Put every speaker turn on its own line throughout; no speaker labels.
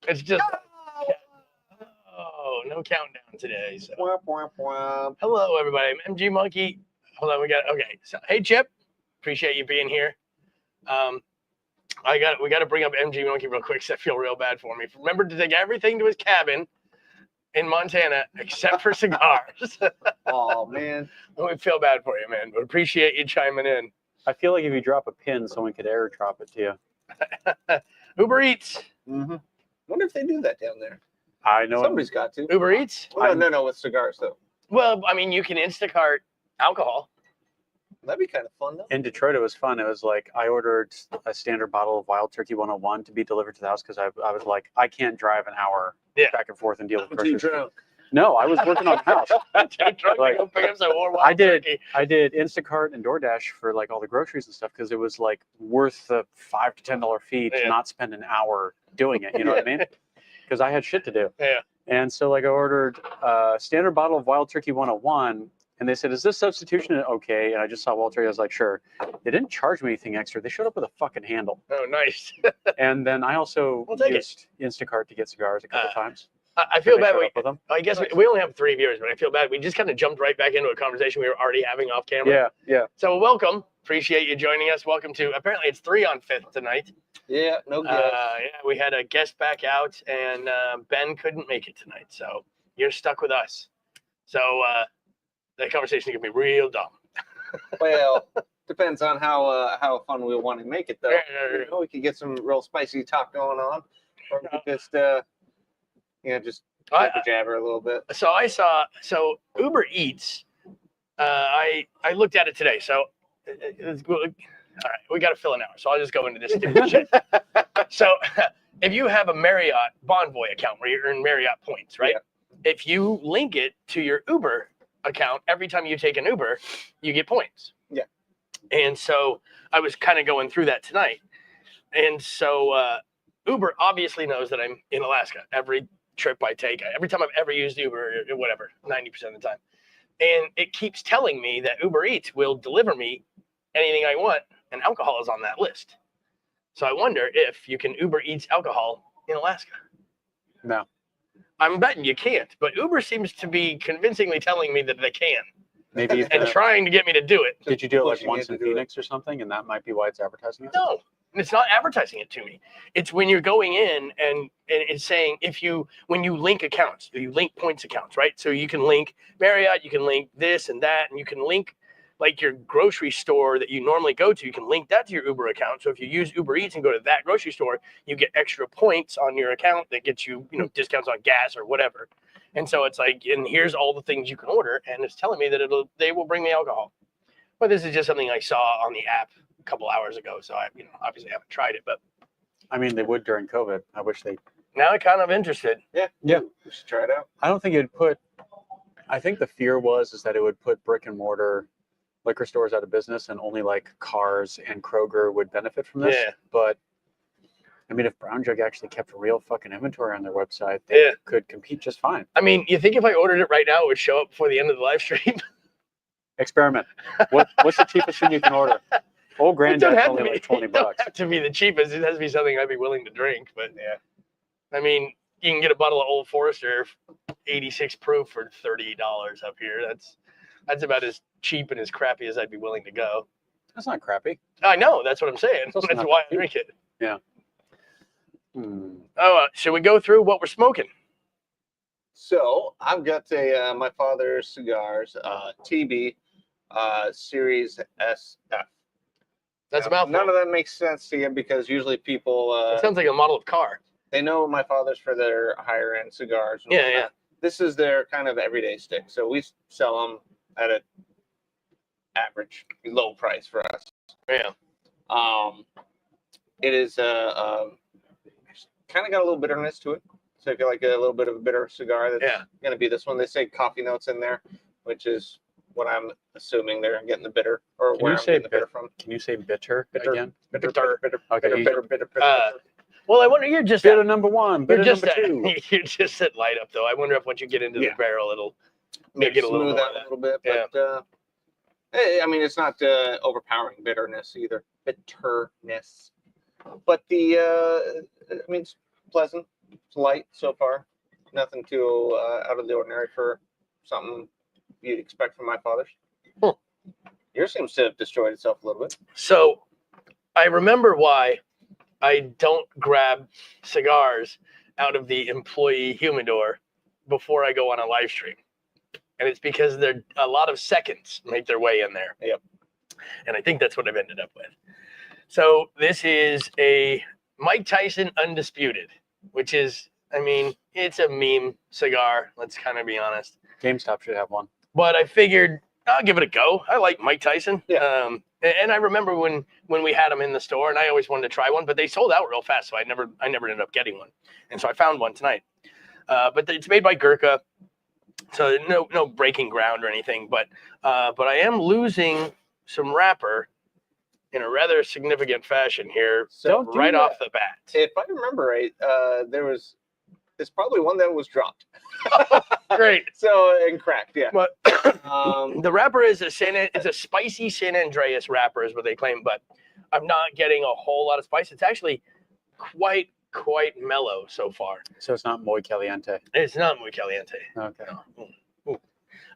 It's just no countdown today. So hello everybody. I'm MG Monkey. Hold on, we got So hey Chip, appreciate you being here. We got to bring up MG Monkey real quick because I feel real bad for me. Remember to take everything to his cabin in Montana except for cigars.
Oh man,
we feel bad for you, man. But appreciate you chiming in.
I feel like if you drop a pin, someone could airdrop it to
you. Uber Eats.
Mm-hmm. Wonder if they do that down there.
I know
somebody's got to.
Uber Eats.
Well, no, with cigars though.
Well, I mean, you can Instacart alcohol.
That'd be kind of fun though.
In Detroit, it was fun. It was like I ordered a standard bottle of Wild Turkey 101 to be delivered to the house because I was like, I can't drive an hour back and forth and deal with groceries. No, I was working on the house.
Like,
I did Instacart and DoorDash for like all the groceries and stuff because it was like worth the $5 to $10 fee to not spend an hour doing it. You know what I mean? Because I had shit to do.
Yeah.
And so like I ordered a standard bottle of Wild Turkey 101. And they said, is this substitution okay? And I just saw Wild Turkey. I was like, sure. They didn't charge me anything extra. They showed up with a fucking handle.
Oh, nice.
And then I also used Instacart to get cigars a couple times.
I feel bad. I guess we only have 3 viewers, but I feel bad. We just kind of jumped right back into a conversation we were already having off camera.
Yeah.
So welcome. Appreciate you joining us. Welcome to, apparently it's 3 on 5th tonight.
Yeah, no guest.
We had a guest back out, and Ben couldn't make it tonight. So you're stuck with us. So that conversation is going to be real dumb.
Well, depends on how fun we want to make it, though. You know, we could get some real spicy talk going on, or we could just just jabber a little bit.
So Uber Eats. I looked at it today. So all right, we got to fill an hour. So I'll just go into this stupid shit. So if you have a Marriott Bonvoy account where you earn Marriott points, right? Yeah. If you link it to your Uber account, every time you take an Uber, you get points.
Yeah.
And so I was kind of going through that tonight. And so Uber obviously knows that I'm in Alaska every trip I take, every time I've ever used Uber, whatever, 90% of the time. And it keeps telling me that Uber Eats will deliver me anything I want, and alcohol is on that list. So I wonder if you can Uber Eats alcohol in Alaska.
No.
I'm betting you can't, but Uber seems to be convincingly telling me that they can.
Maybe
and trying to get me to do it.
Did you do it like once in Phoenix or something, and that might be why it's advertising it?
No, it's not advertising it to me. It's when you're going in and it's saying when you link accounts, you link points accounts, right? So you can link Marriott, you can link this and that, and you can link like your grocery store that you normally go to, you can link that to your Uber account. So if you use Uber Eats and go to that grocery store, you get extra points on your account that gets you, discounts on gas or whatever. And so it's like, and here's all the things you can order, and it's telling me that they will bring me alcohol. But this is just something I saw on the app a couple hours ago, so I, obviously haven't tried it. But
I mean, they would during COVID. I wish they.
Now I'm kind of interested.
Yeah. We should try it out.
I don't think it'd put. I think the fear is that it would put brick and mortar liquor stores out of business, and only like Cars and Kroger would benefit from this.
Yeah.
But I mean, if Brown Jug actually kept real fucking inventory on their website, they could compete just fine.
I mean, you think if I ordered it right now, it would show up before the end of the live stream?
Experiment. What's the cheapest thing you can order? Old Granddad's only like $20.
It don't have to be the cheapest. It has to be something I'd be willing to drink. But yeah, I mean, you can get a bottle of Old Forester 86 proof for $30 up here. That's about as cheap and as crappy as I'd be willing to go.
That's not crappy.
I know. That's what I'm saying. That's why I drink it.
Yeah.
Oh, should we go through what we're smoking?
So I've got my father's cigars, TB, Series SF.
That's a mouthful.
None of that makes sense to you because usually people.
It sounds like a model of car.
They know my father's for their higher end cigars.
Yeah.
This is their kind of everyday stick. So we sell them at an average low price for us.
Yeah.
It is kind of got a little bitterness to it. So if you like a little bit of a bitter cigar, that's going to be this one. They say coffee notes in there, which is what I'm assuming they're getting the bitter, or where I'm getting the bitter from.
Can you say bitter again?
Bitter.
Okay.
Bitter.
Well, I wonder, you're just
bitter number one, bitter number two.
You're just at light up, though. I wonder if once you get into the barrel, it'll
make it smooth out a little bit. But I mean, it's not overpowering bitterness either. Bitterness, but I mean, it's pleasant. It's light so far. Nothing too out of the ordinary for something you'd expect from my father's.
Huh.
Yours seems to have destroyed itself a little bit.
So I remember why I don't grab cigars out of the employee humidor before I go on a live stream. And it's because a lot of seconds make their way in there.
Yep.
And I think that's what I've ended up with. So this is a Mike Tyson Undisputed, which is, I mean, it's a meme cigar. Let's kind of be honest.
GameStop should have one.
But I figured I'll give it a go. I like Mike Tyson.
Yeah.
And I remember when we had them in the store, and I always wanted to try one, but they sold out real fast, so I never ended up getting one. And so I found one tonight. But it's made by Gurkha, so no breaking ground or anything. But I am losing some wrapper in a rather significant fashion here,
So
right off the bat.
if I remember right, it's probably one that was dropped.
Great.
So and cracked, yeah.
But
Um,
the wrapper is a spicy San Andreas wrapper, is what they claim, but I'm not getting a whole lot of spice. It's actually quite mellow so far.
So it's not muy caliente.
It's not muy caliente.
Okay.
No.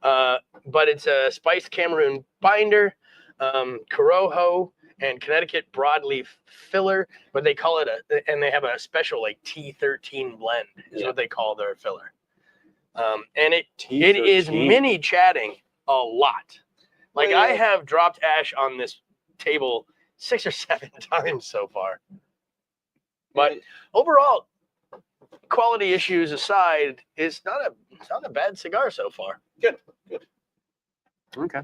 But it's a spiced Cameroon binder, Corojo, and Connecticut broadleaf filler, but they call it and they have a special like T13 blend is what they call their filler. And it is mini chatting a lot. Like I have dropped ash on this table 6 or 7 times so far. But overall, quality issues aside, it's not a bad cigar so far.
Good.
Okay.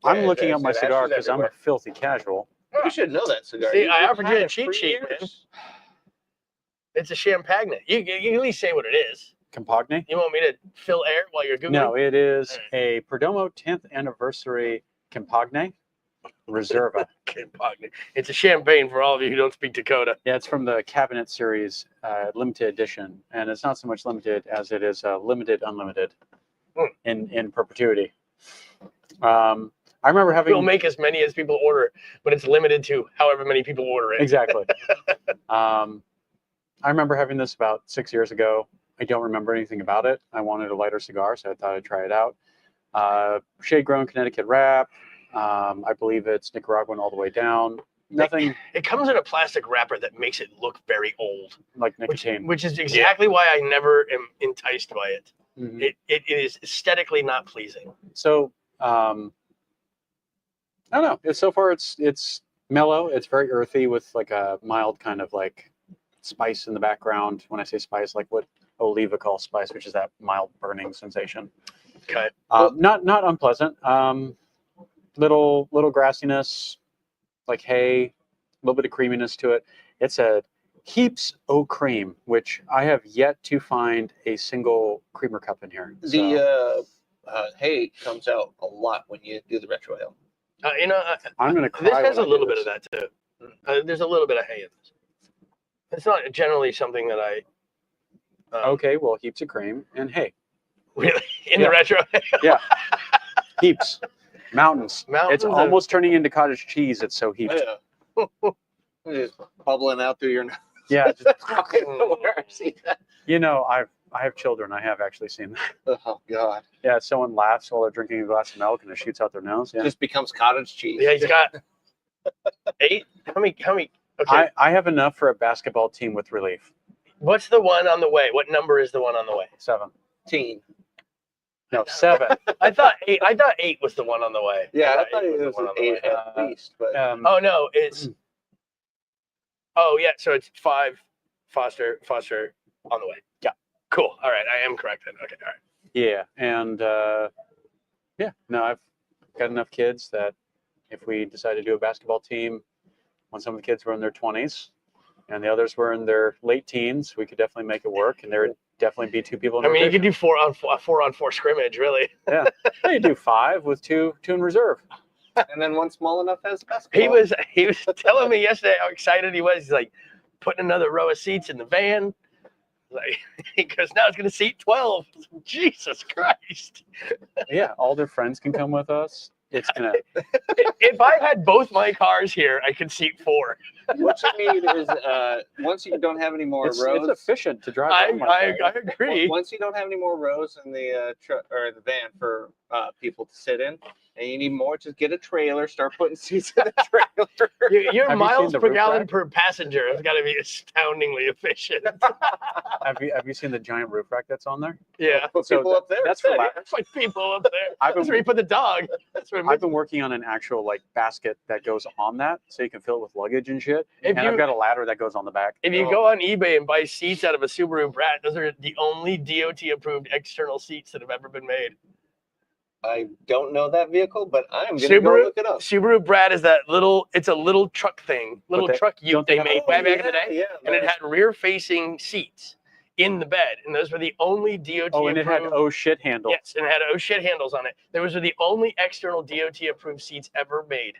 I'm looking
there's
at my
ashes
cigar because I'm a
everywhere.
filthy casual.
You should know that cigar.
See,
You-
I
you've
offered
had
you a
it
cheat
for
sheet, man.
years.
It's a champagne. You can at least say what it is.
Campagne?
You want me to fill air while you're Googling?
No, it is a Perdomo 10th anniversary Campagne Reserva.
Campagne. It's a champagne for all of you who don't speak Dakota.
Yeah, it's from the Cabinet Series limited edition, and it's not so much limited as it is limited unlimited in perpetuity. I remember having.
We'll make as many as people order, but it's limited to however many people order it.
Exactly. I remember having this about 6 years ago. I don't remember anything about it. I wanted a lighter cigar, so I thought I'd try it out. Shade-grown Connecticut wrap. I believe it's Nicaraguan all the way down. Nothing
It comes in a plastic wrapper that makes it look very old,
like nicotine.
which is exactly why I never am enticed by it.
Mhm.
It is aesthetically not pleasing.
So I don't know. So far, it's mellow. It's very earthy with like a mild kind of like spice in the background. When I say spice, like what Oliva calls spice, which is that mild burning sensation.
Okay.
Not unpleasant. Little grassiness, like hay, a little bit of creaminess to it. It's a Heaps Au Cream, which I have yet to find a single creamer cup in here. So,
The hay comes out a lot when you do the retro ale.
I'm gonna cry.
This has a
when I
little
do
bit of
this.
that too. There's a little bit of hay in this. It's not generally something that I.
Okay, well, heaps of cream and hay.
Really in
Yeah.
the retro.
Yeah, heaps, mountains.
Mountains
It's
of-
almost turning into cottage cheese. It's so heaped.
Yeah. Just bubbling out through your nose.
Yeah, just-
Where I've seen that.
you know, I have children. I have actually seen that.
Oh God!
Yeah, someone laughs while they're drinking a glass of milk and it shoots out their nose. Yeah,
Just becomes cottage cheese.
Yeah, he's got 8. How many? Okay.
I have enough for a basketball team with relief.
What's the one on the way? What number is the one on the way?
7.
Teen.
No, 7.
I thought 8. I thought 8 was the one on the way.
Yeah, I thought
eight
it was
the one
an
on the way.
8 at least, but
Oh no, it's. Oh yeah, so it's 5. Foster on the way.
Yeah.
Cool. All right, I am correct then. Okay. All right.
Yeah, and yeah, no, I've got enough kids that if we decide to do a basketball team, when some of the kids were in their 20s and the others were in their late teens, we could definitely make it work, and there would definitely be 2 people in
I mean, you could
rotation.
do 4-on-4 scrimmage, really.
Yeah, you do 5 with two in reserve.
and then one small enough has basketball.
He was telling me yesterday how excited he was. He's like putting another row of seats in the van. Like, because now it's going to seat 12. Jesus Christ.
Yeah, all their friends can come with us. It's gonna.
If I had both my cars here, I could seat 4.
What you need is once you don't have any more
It's
rows.
efficient to drive.
I
around like that.
agree.
Once you don't have any more rows in the truck or the van for people to sit in, and you need more, just get a trailer. Start putting seats in the trailer.
Your
Have you
miles
seen the
per
roof
gallon
rack?
per passenger has got to be astoundingly efficient.
Have you seen the giant roof rack that's on there?
Yeah.
Put
So
people up there.
That's for
instead.
la-
That's like people up there.
I've
That's where you
been
put the dog. That's where
I've been working on an actual like basket that goes on that, so you can fill it with luggage and shit.
If
And
you-
I've got a ladder that goes on the back.
If you go on eBay and buy seats out of a Subaru Brat, those are the only DOT approved external seats that have ever been made.
I don't know that vehicle, but I'm gonna go
Subaru
look it up.
Subaru Brat is that little. It's a little truck thing, little
they-
truck ute
don't
they
they
made
have-
way back in the day,
Yeah,
and it had rear-facing seats in the bed, and those were the only DOT
Oh, and it had
approved.
oh shit handle.
Yes, and it had oh shit handles on it. Those were the only external DOT approved seats ever made.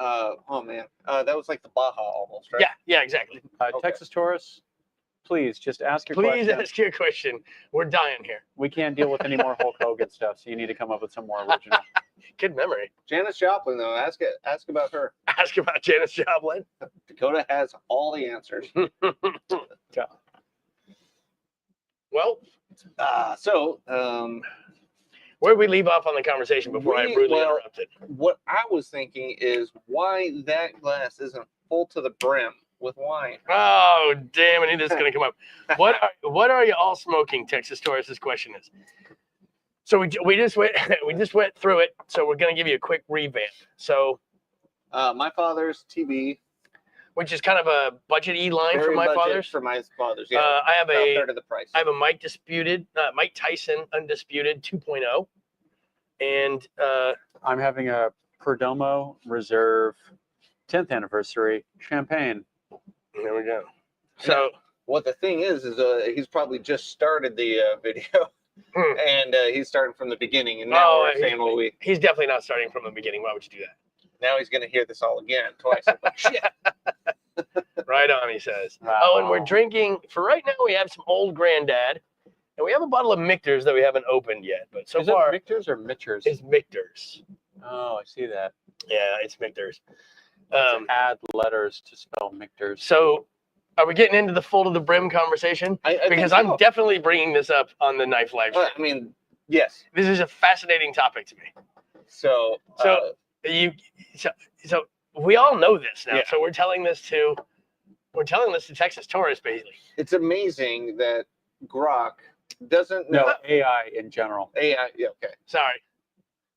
Oh man, that was like the Baja almost, right?
Yeah, exactly.
Okay.
Texas Taurus, please just ask your
Please
question.
ask your question. We're dying here.
We can't deal with any more Hulk Hogan stuff, so you need to come up with some more original.
Good memory.
Janis Joplin though, ask about her.
Ask about Janis Joplin.
Dakota has all the answers.
Well,
So
where did we leave off on the conversation before I rudely interrupted?
what I was thinking is why that glass isn't full to the brim with wine.
Oh, damn, I knew this was going to come up. What are you all smoking, Texas Taurus's question is. So we just went through it, so we're going to give you a quick revamp. So,
My father's TB.
which is kind of a budget-y line for
Very
my
budget
father's.
For my father's, yeah.
I have
About a
a
third of the price.
Mike Tyson Undisputed 2.0, and
I'm having a Perdomo Reserve 10th anniversary champagne.
there we go. So
What the thing is he's probably just started the video, and he's starting from the beginning. And now we're saying, well,
he's definitely not starting from the beginning. Why would you do that?
now he's going to hear this all again twice. I'm like, shit.
Right on, he says.
Wow.
Oh, and we're drinking, for right now, we have some Old Granddad, and we have a bottle of Michter's that we haven't opened yet. But so
Is
far,
it Michter's or Mitchers?
it's Michter's.
Oh, I see that.
Yeah, it's Michter's.
Add letters to spell Michter's.
So are we getting into the full to the brim conversation?
I think
Because
so.
I'm definitely bringing this up on the Knife Live
Well,
show.
I mean, yes.
This is a fascinating topic to me.
So
So we all know this now.
Yeah.
So we're telling this to Texas Taurus, basically.
it's amazing that Grok doesn't know
No, AI in general.
AI. Yeah, okay.
Sorry.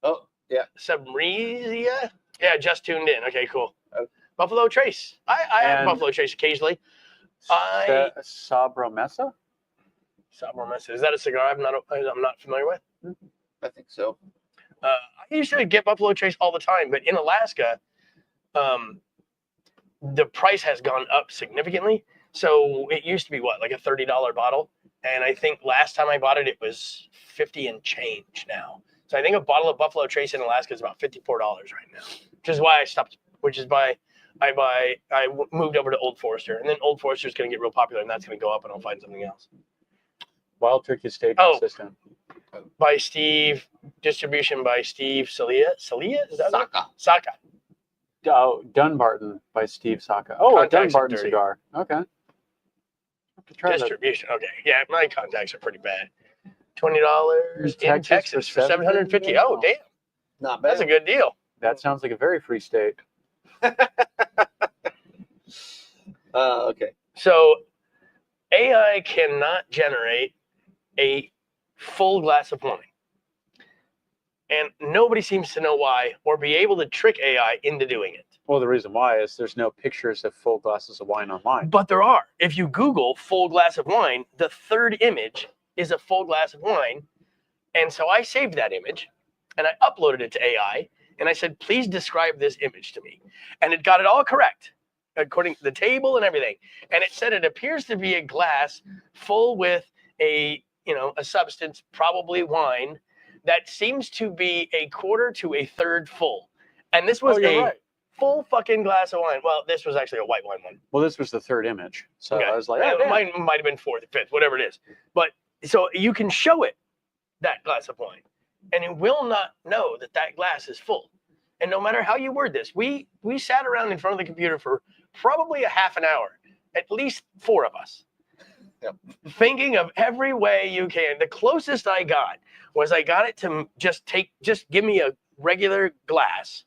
Oh, yeah.
Subresia? Yeah, just tuned in. Okay, cool.
Okay.
Buffalo Trace. I have
And-
Buffalo Trace occasionally.
Sabra Mesa?
Sabromesa. Is that a cigar I'm not familiar with?
I think so.
I used to get Buffalo Trace all the time, but in Alaska, the price has gone up significantly. So it used to be like a $30 bottle, and I think last time I bought it, it was 50 and change now. So I think a bottle of Buffalo Trace in Alaska is about $54 right now, which is why I stopped. Which is why I moved over to Old Forester, and then Old Forester is going to get real popular, and that's going to go up, and I'll find something else.
Wild Turkey State
Oh.
System.
By Steve, distribution by Steve Salia. Is that
Saka.
Saka.
Oh, Dunbarton by Steve Saka. Oh, a
Contacts are
Dunbarton
dirty.
cigar. Okay. Have to try that.
Distribution. Okay. Yeah, my contacts are pretty bad. $20 in Texas for $750. Oh, damn.
Not bad.
That's a good deal.
That sounds like a very free state.
Okay.
So AI cannot generate a full glass of wine. And nobody seems to know why or be able to trick AI into doing it.
Well, the reason why is there's no pictures of full glasses of wine online.
But there are. If you Google full glass of wine, the third image is a full glass of wine. And so I saved that image and I uploaded it to AI and I said, please describe this image to me. And it got it all correct, according to the table and everything. And it said it appears to be a glass full with a substance, probably wine, that seems to be a quarter to a third full. And this was
you're right.
full fucking glass of wine. Well, this was actually a white wine one.
Well, this was the third image. So
Okay.
I was like,
Yeah,
oh, damn.
mine might have been fourth or fifth, whatever it is. But so you can show it that glass of wine. and it will not know that that glass is full. And no matter how you word this, we sat around in front of the computer for probably a half an hour, at least 4 of us, thinking of every way you can. The closest I got was I got it to just give me a regular glass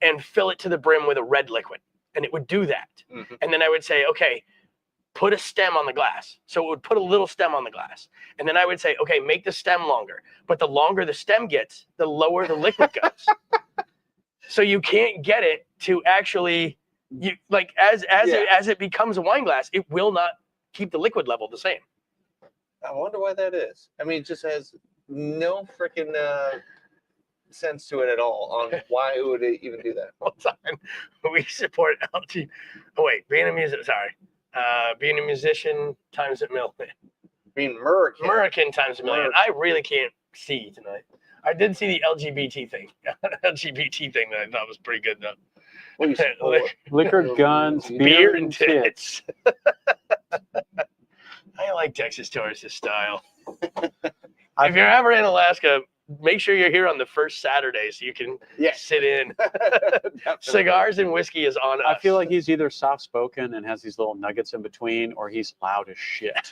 and fill it to the brim with a red liquid, and it would do that. And then I would say, okay, put a stem on the glass. So it would put a little stem on the glass. And then I would say, okay, make the stem longer. But the longer the stem gets, the lower the liquid goes. So you can't get it to actually, as it becomes a wine glass, it will not keep the liquid level the same.
I wonder why that is. I mean, it just has no freaking sense to it at all on why it would even do that.
Hold on. We support LG. Oh, wait, being a musician times a million.
Being American
times a million. I really can't see tonight. I did see the LGBT thing. LGBT thing that I thought was pretty good, though.
Liquor, guns,
beer, and tits. I like Texas tourist style. If you're ever in Alaska, make sure you're here on the first Saturday so you can sit in. Cigars and whiskey is on us.
I feel like he's either soft-spoken and has these little nuggets in between, or he's loud as shit.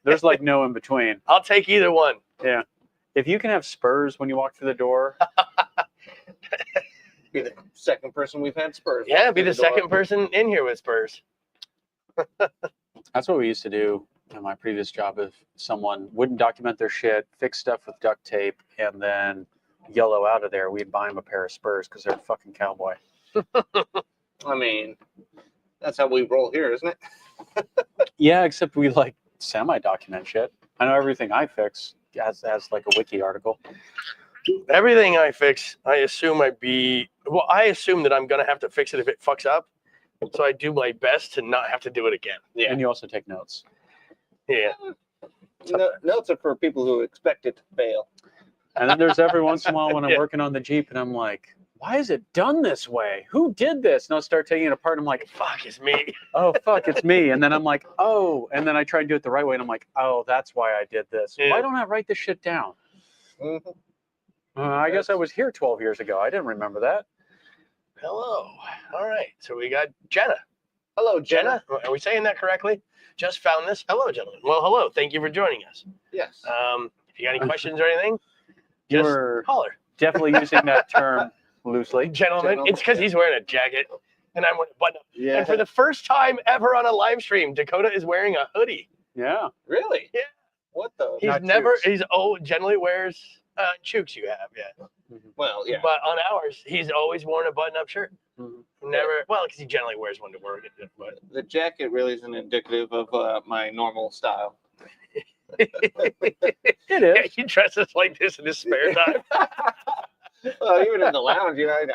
There's like no in between.
I'll take either one.
Yeah. If you can have spurs when you walk through the door.
Be the second person we've had spurs.
Yeah, be the second person in here with spurs.
That's what we used to do in my previous job. If someone wouldn't document their shit, fix stuff with duct tape, and then yellow out of there, we'd buy them a pair of spurs because they're a fucking cowboy.
I mean, that's how we roll here, isn't it?
Yeah, except we like semi-document shit. I know everything I fix as like a wiki article.
Everything I fix, I assume that I'm going to have to fix it if it fucks up. So I do my best to not have to do it again.
Yeah. And you also take notes.
Yeah.
Notes are for people who expect it to fail.
And then there's every once in a while when I'm working on the Jeep and I'm like, why is it done this way? Who did this? And I'll start taking it apart. And I'm like,
fuck, it's me.
Oh, fuck, it's me. And then I'm like, oh. And then I try and do it the right way. And I'm like, oh, that's why I did this. Yeah. Why don't I write this shit down?
Mm-hmm.
I guess I was here 12 years ago. I didn't remember that.
Hello. All right. So we got Jenna.
Hello, Jenna.
Are we saying that correctly? Just found this. Hello, gentlemen. Well, hello. Thank you for joining us.
Yes.
If you got any questions or anything,
You're
holler.
Definitely using that term loosely.
Gentlemen. It's because he's wearing a jacket and I'm wearing a button up.
Yeah.
And for the first time ever on a live stream, Dakota is wearing a hoodie.
Yeah.
Really?
Yeah.
What the?
Generally wears chooks you have, yeah.
Mm-hmm. Well, yeah.
But on ours, he's always worn a button-up shirt.
Mm-hmm.
Never, well, because he generally wears one to work. But
the jacket really isn't indicative of my normal style.
It is.
Yeah, he dresses like this in his spare time.
Well, even in the lounge, you know,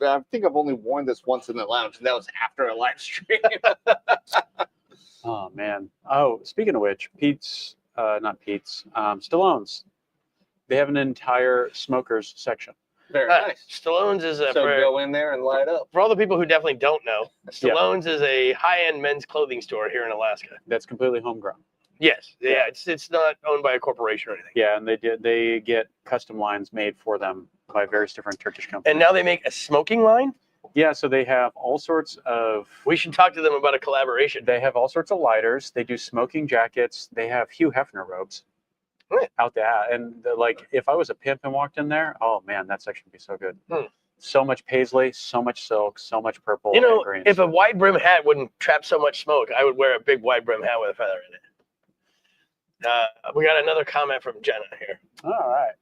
I think I've only worn this once in the lounge, and that was after a live stream.
Oh, man. Oh, speaking of which, Stallone's. They have an entire smokers section.
Very nice.
Stallone's is
go in there and light up.
For all the people who definitely don't know, Stallone's is a high-end men's clothing store here in Alaska.
That's completely homegrown.
Yes, yeah. It's not owned by a corporation or anything.
Yeah, and they get custom lines made for them by various different Turkish companies.
And now they make a smoking line?
Yeah, so they have all sorts of...
We should talk to them about a collaboration.
They have all sorts of lighters. They do smoking jackets. They have Hugh Hefner robes. Out there, and if I was a pimp and walked in there, oh man, that section would be so good. So much paisley, so much silk, so much purple.
You know,
and greens.
if a wide brim hat wouldn't trap so much smoke, I would wear a big wide brim hat with a feather in it. We got another comment from Jenna here.
All right.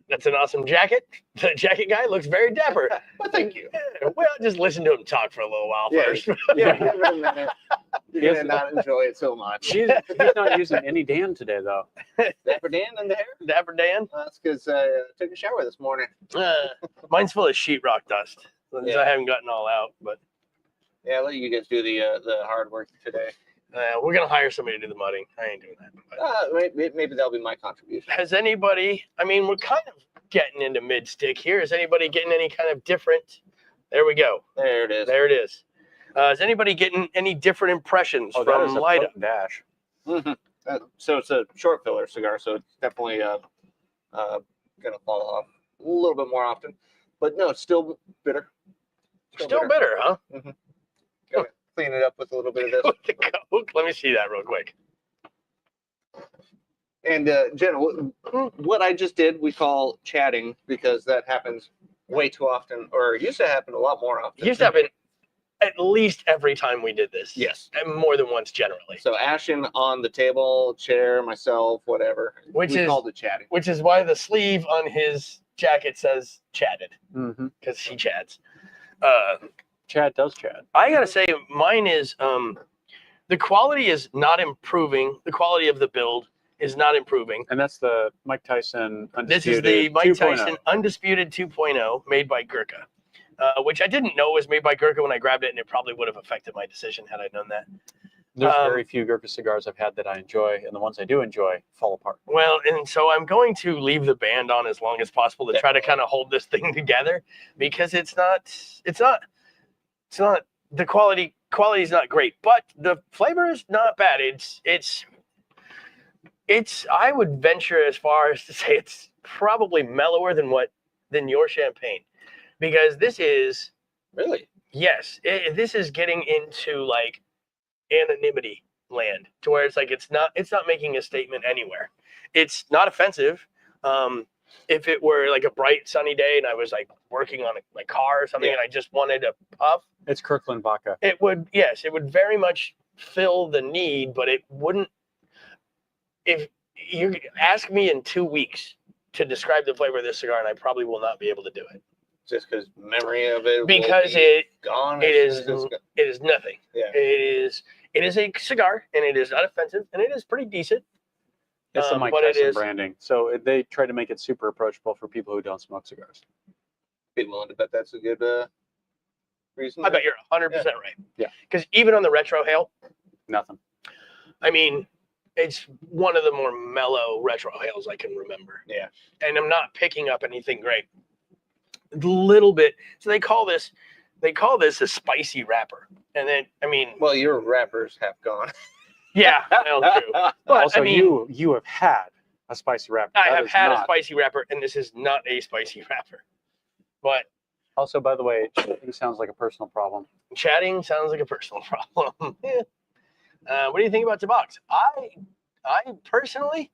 That's an awesome jacket. The jacket guy looks very dapper.
Well, thank you.
Yeah, well, just listen to him talk for a little while first.
Yeah, give it a minute. You're going to not enjoy it so much.
He's not using any Dan today, though.
Dapper Dan in the hair?
Dapper Dan?
Well, that's because I took a shower this morning.
Mine's full of sheetrock dust. I haven't gotten all out, but...
Yeah, I'll let you guys do the hard work today.
We're going to hire somebody to do the mudding. I ain't doing that.
Maybe that'll be my contribution.
Has anybody, I mean, we're kind of getting into mid-stick here. Is anybody getting any kind of different? There we go.
There it is.
There it is. Is anybody getting any different impressions from
that is a
Light Up?
Dash.
Mm-hmm. So it's a short filler cigar, so it's definitely gonna fall off a little bit more often. But no, it's still bitter.
Still bitter, huh?
Mm-hmm. Gotta clean it up with a little bit of this.
With the Coke. Let me see that real quick.
And Jenna, what I just did, we call chatting because that happens way too often, or used to happen a lot more often.
It used to happen at least every time we did this.
Yes.
And more than once, generally.
So Ashton on the table, chair, myself, whatever. We called it chatting.
Which is why the sleeve on his jacket says chatted.
Mm-hmm.
Because he chats.
Chad does chat.
I gotta say, mine is the quality is not improving. The quality of the build is not improving.
And that's the Mike Tyson Undisputed.
This is the Mike
2.0.
Tyson Undisputed 2.0 made by Gurkha, which I didn't know was made by Gurkha when I grabbed it, and it probably would have affected my decision had I known that.
There's very few Gurkha cigars I've had that I enjoy, and the ones I do enjoy fall apart.
Well, and so I'm going to leave the band on as long as possible to try to kind of hold this thing together, because it's not the quality is not great, but the flavor is not bad. It's I would venture as far as to say it's probably mellower than your champagne, because this is
Really,
yes, this is getting into like anonymity land, to where it's like it's not making a statement anywhere. It's not offensive. If it were like a bright sunny day and I was like working on my car or something, and I just wanted a puff,
it's Kirkland vodka.
it would very much fill the need, but it wouldn't. If you ask me in 2 weeks to describe the flavor of this cigar, and I probably will not be able to do it.
just because memory of it.
Because
gone.
It is nothing.
Yeah.
It is a cigar, and it is not offensive, and it is pretty decent.
It's the Mike Tyson branding. So they try to make it super approachable for people who don't smoke cigars.
Be willing to bet that's a good reason.
I bet you're 100% right.
Yeah.
Because even on the retro hail,
Nothing.
I mean, it's one of the more mellow retro hails I can remember.
Yeah.
And I'm not picking up anything great. A little bit. So they call this a spicy wrapper. And then, I mean,
well, your rappers have gone.
yeah, well, true. But
Also,
I mean,
you have had a spicy wrapper.
I have had a spicy wrapper, and this is not a spicy wrapper. But
Also, by the way, it sounds like a personal problem.
chatting sounds like a personal problem. What do you think about tabacs? I personally,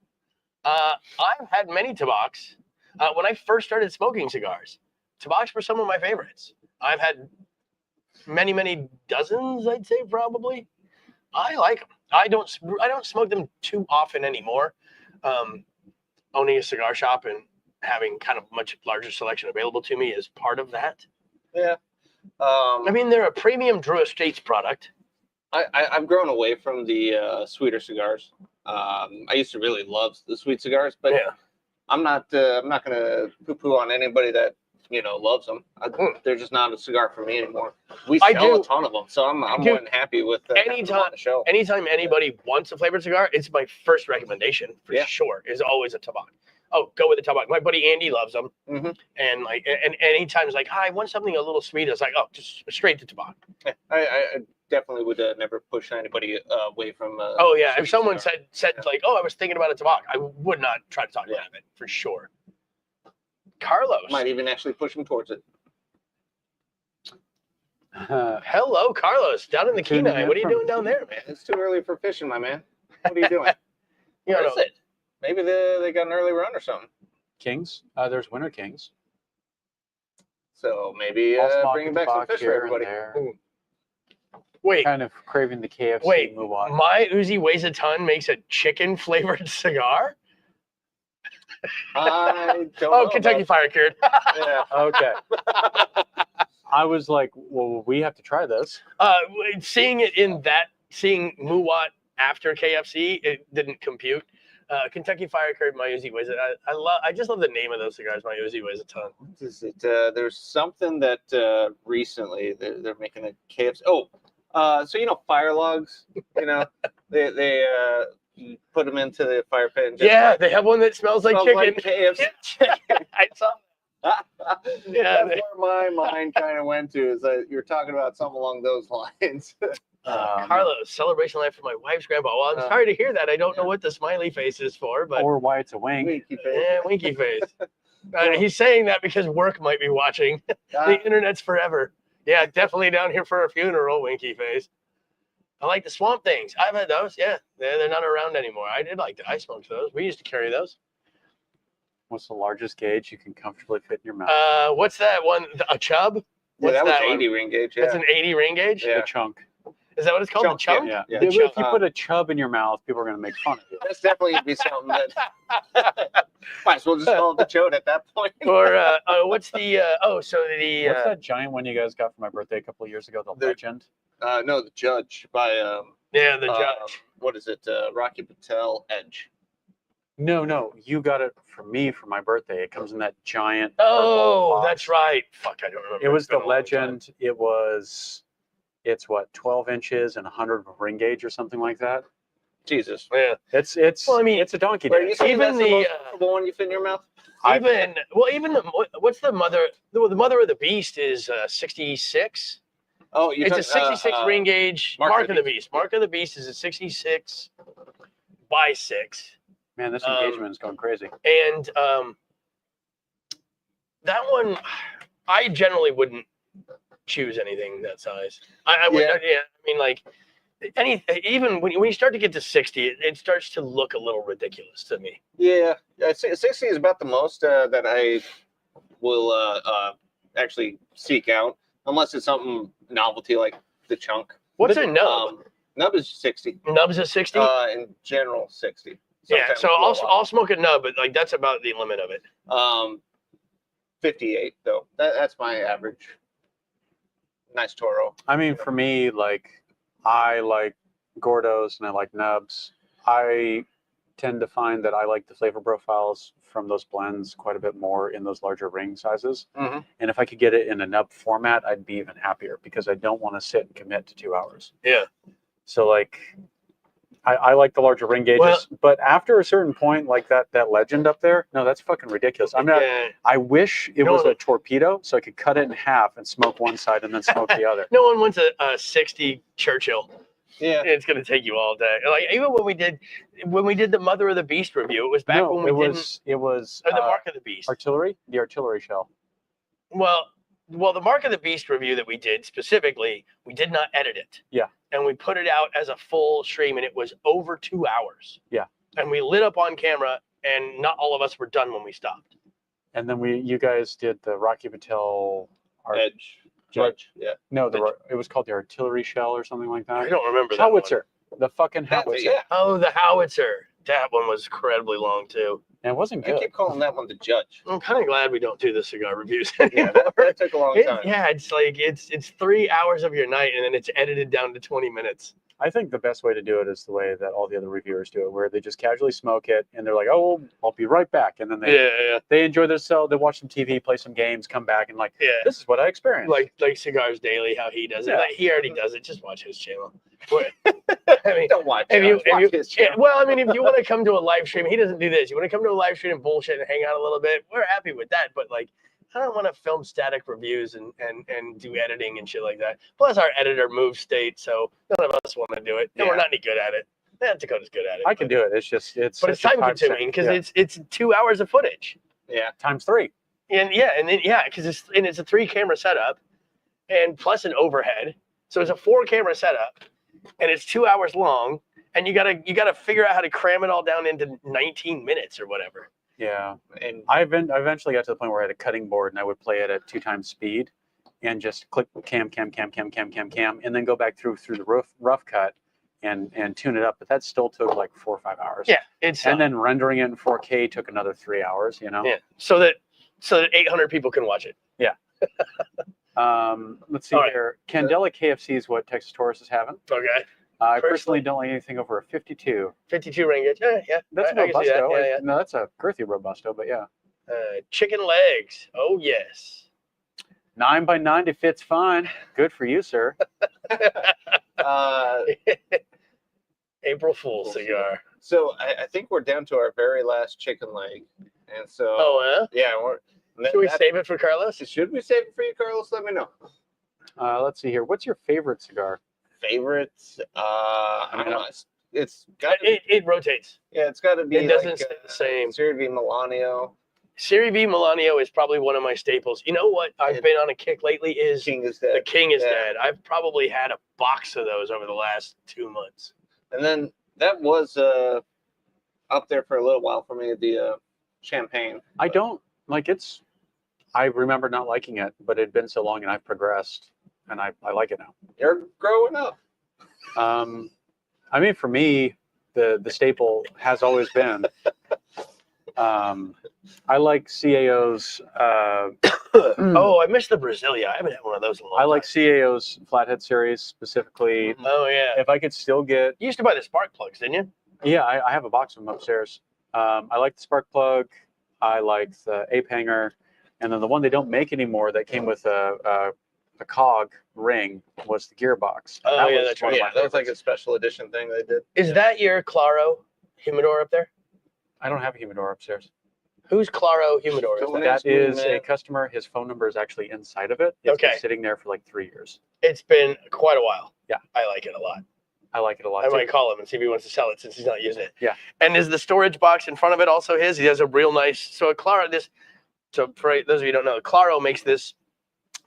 I've had many tabacs. When I first started smoking cigars, tabacs were some of my favorites. I've had many dozens, I'd say, probably. I like them. I don't smoke them too often anymore. Owning a cigar shop and having kind of much larger selection available to me is part of that.
Yeah.
I mean, they're a premium Drew Estates product.
I've grown away from the sweeter cigars. I used to really love the sweet cigars, but
Yeah.
I'm not going to poo-poo on anybody that loves them. They're just not a cigar for me anymore. We sell a ton of them, so I'm more than happy with having them on the show.
Anytime anybody wants a flavored cigar, it's my first recommendation for sure. Is always a tabac. Oh, go with the tabac. My buddy Andy loves them, and and anytime it's like, I want something a little sweet. It's like, oh, just straight to tabac.
I definitely would never push anybody away from.
Oh yeah, if someone said like, oh, I was thinking about a tabac, I would not try to talk them out of it for sure. Carlos
might even actually push him towards it.
Hello, Carlos, down in the Kenai. What are you doing down there, man?
It's too early for fishing, my man. What are you doing? Where is it? Maybe they got an early run or something.
Kings. There's Winter Kings.
So maybe bringing back some fish for everybody.
Wait.
Kind of craving the KFC.
Wait.
Muwat.
My Uzi Weighs a Ton makes a chicken flavored cigar?
I don't know.
Kentucky Fire Cured.
Yeah.
Okay. I was like, well, we have to try this.
Seeing Muwat after KFC, it didn't compute. Kentucky Fire Cured, My Uzi Weighs it. I just love the name of those cigars. My Uzi Weighs a Ton.
Is it, there's something that recently they're making a KFC. Oh, so fire logs. They put them into the fire pit. And just
they have one that smells like chicken.
Like KFC.
I saw.
That's where my mind kind of went to. Is that you're talking about something along those lines.
Carlos, celebration life for my wife's grandpa. Well, I'm sorry to hear that. I don't know what the smiley face is for, but
or why it's a wink.
Winky face.
yeah, winky face. He's saying that because work might be watching. The internet's forever. Yeah, definitely down here for a funeral, winky face. I like the swamp things. I've had those. Yeah, they're not around anymore. I did like that. I smoked those. We used to carry those.
What's the largest gauge you can comfortably fit in your mouth?
What's that one? A chub?
Yeah,
What's
that was
one?
80 ring gauge. Yeah.
That's an 80 ring gauge?
Yeah.
The chunk.
Is that what it's called?
Chunk,
the chunk?
Yeah.
Yeah.
The
If
chunk.
you put a chub in your mouth, people are going to make fun of you.
That's definitely gonna be something that might as well just call it the chode at that point.
Or what's the
What's that giant one you guys got for my birthday a couple of years ago? The Legend.
No, the Judge by
the judge.
what is it? Rocky Patel Edge.
No, you got it for me for my birthday. It comes in that giant.
Oh,
purple box.
that's right. Fuck, I don't remember.
It was
It's been
the
a long time.
Legend. It's what, 12 inches and 100 ring gauge or something like that.
Jesus.
Yeah.
It's
Well, I mean,
it's a donkey
Wait,
day.
you saying
Even
that's the
the,
most comfortable one you fit in your mouth?
Even what's the mother? The mother of the beast is 66.
Oh, you're
It's a 66 ring gauge. Mark of the Beast. Mark of the Beast is a 66 by 6.
Man, this engagement is going crazy.
And that one, I generally wouldn't choose anything that size. I would.
Yeah.
Yeah. I mean, like even when you start to get to 60, it starts to look a little ridiculous to me.
Yeah, 60 is about the most that I will actually seek out, unless it's something novelty like the chunk.
What's a nub?
Nub is 60.
Nub's a 60.
In general, 60.
Yeah,
Sometimes
so
blow up.
I'll smoke a nub, but like that's about the limit of it.
58 though. That's my average. Nice Toro.
I mean, for me, like, I like Gordos and I like nubs. I tend to find that I like the flavor profiles from those blends quite a bit more in those larger ring sizes.
Mm-hmm.
And if I could get it in a nub format, I'd be even happier because I don't want to sit and commit to 2 hours.
Yeah.
So like, I like the larger ring gauges, but after a certain point, like that Legend up there, no, that's fucking ridiculous. I'm not.
Yeah.
I wish it was a torpedo so I could cut it in half and smoke one side and then smoke the other.
No one wants a 60 Churchill.
Yeah.
It's gonna take you all day. Like even when we did the Mother of the Beast review, it was back when we
it was
or the Mark of the Beast.
the artillery shell.
Well, the Mark of the Beast review that we did specifically, we did not edit it.
Yeah.
And we put it out as a full stream, and it was over 2 hours.
Yeah.
And we lit up on camera, and not all of us were done when we stopped.
And then you guys did the Rocky Patel
Edge. Judge. Yeah.
No, it was called the artillery shell or something like that.
I don't remember that
Howitzer. The fucking howitzer.
Yeah.
Oh, the howitzer. That one was incredibly long too.
And it wasn't
I
good.
keep calling that one the Judge.
I'm kind of glad we don't do the cigar reviews
Yeah,
anymore.
that took a long time.
It's like it's 3 hours of your night, and then it's edited down to 20 minutes.
I think the best way to do it is the way that all the other reviewers do it, where they just casually smoke it and they're like, "Oh, I'll be right back," and then they enjoy themselves. They watch some TV, play some games, come back, and like, this is what I experienced.
Like Cigars Daily, how he does it.
Yeah.
Like, he already does it. Just watch his channel. I mean,
Don't watch.
if
His
you,
channel.
well, I mean, if you want to come to a live stream, he doesn't do this. You want to come to a live stream and bullshit and hang out a little bit, we're happy with that. But like, I don't want to film static reviews and do editing and shit like that. Plus, our editor moves state, so none of us want to do it, and we're not any good at it. Yeah, Dakota's good at it.
I can do it. It's just it's
time consuming because it's 2 hours of footage.
Yeah.
times 3.
And because it's a 3 camera setup, and plus an overhead, so it's a 4 camera setup, and it's 2 hours long, and you gotta figure out how to cram it all down into 19 minutes or whatever.
Yeah,
And
I eventually got to the point where I had a cutting board and I would play it at 2 times speed, and just click cam, and then go back through the rough cut and tune it up. But that still took like 4 or 5 hours.
Yeah, it's
and then rendering it in 4K took another 3 hours. You know.
Yeah, so that 800 people can watch it.
Yeah. Let's see
All right.
here. Candela KFC is what Texas Taurus is having.
Okay,
I personally don't like anything over a 52.
52 ringgit. Yeah,
That's
I
a
can see that.
Robusto.
Yeah.
No, that's a girthy Robusto, but yeah.
Chicken legs. Oh yes.
9x90 fits fine. Good for you, sir.
April Fool's cigar.
So I think we're down to our very last chicken leg, and so yeah,
Should we save it for Carlos?
Should we save it for you, Carlos? Let me know.
Let's see here. What's your favorite cigar?
favorite. I don't know. It's got
it rotates.
Yeah, it's got to be.
It doesn't stay the same.
Serie V Milanio.
Serie V Milanio is probably one of my staples. You know what I've been on a kick lately is
King is Dead.
The King is Dead. I've probably had a box of those over the last 2 months.
And then that was up there for a little while for me, the champagne.
I don't like it's. I remember not liking it, but it'd been so long and I've progressed, and I like it now.
You're growing up.
I mean, for me, the staple has always been. I like CAO's.
Oh, I missed the Brasilia. I haven't had one of those in a long
I like
time.
CAO's Flathead series specifically.
Oh yeah.
If I could still get,
You used to buy the spark plugs, didn't you?
yeah, I have a box of them upstairs. I like the spark plug. I like the ape hanger, and then the one they don't make anymore that came with a cog ring was the gearbox.
Oh,
that
yeah,
was
that's
one
right.
of
Yeah,
my
that was like a
favorites.
special edition thing they did.
Is that your Claro humidor up there?
I don't have a humidor upstairs.
Whose Claro humidor is
Don't
that?
ask
That
me,
is a
man.
customer. His phone number is actually inside of it. It's been
Okay.
sitting there for like 3 years.
It's been quite a while.
Yeah.
I like it a lot.
I like it a lot.
I
too.
might call him and see if he wants to sell it since he's not using it.
Yeah.
And is the storage box in front of it also his? He has a real nice. So a Claro, so for those of you who don't know, Claro makes this.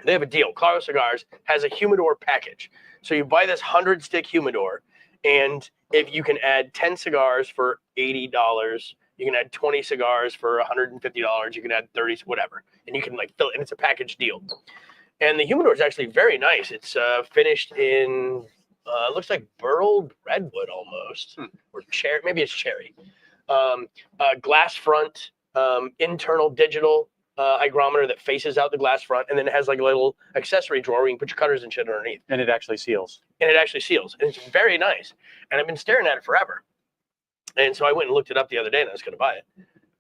They have a deal. Claro Cigars has a humidor package. So you buy this 100-stick humidor, and if you can add 10 cigars for $80, you can add 20 cigars for $150, you can add 30, whatever. And you can like fill it, and it's a package deal. And the humidor is actually very nice. It's finished in, looks like burled redwood almost, or cherry, maybe it's cherry. Glass front, internal digital hygrometer that faces out the glass front, and then it has like a little accessory drawer where you can put your cutters and shit underneath.
And it actually seals.
And it actually seals, and it's very nice. And I've been staring at it forever. And so I went and looked it up the other day, and I was going to buy it.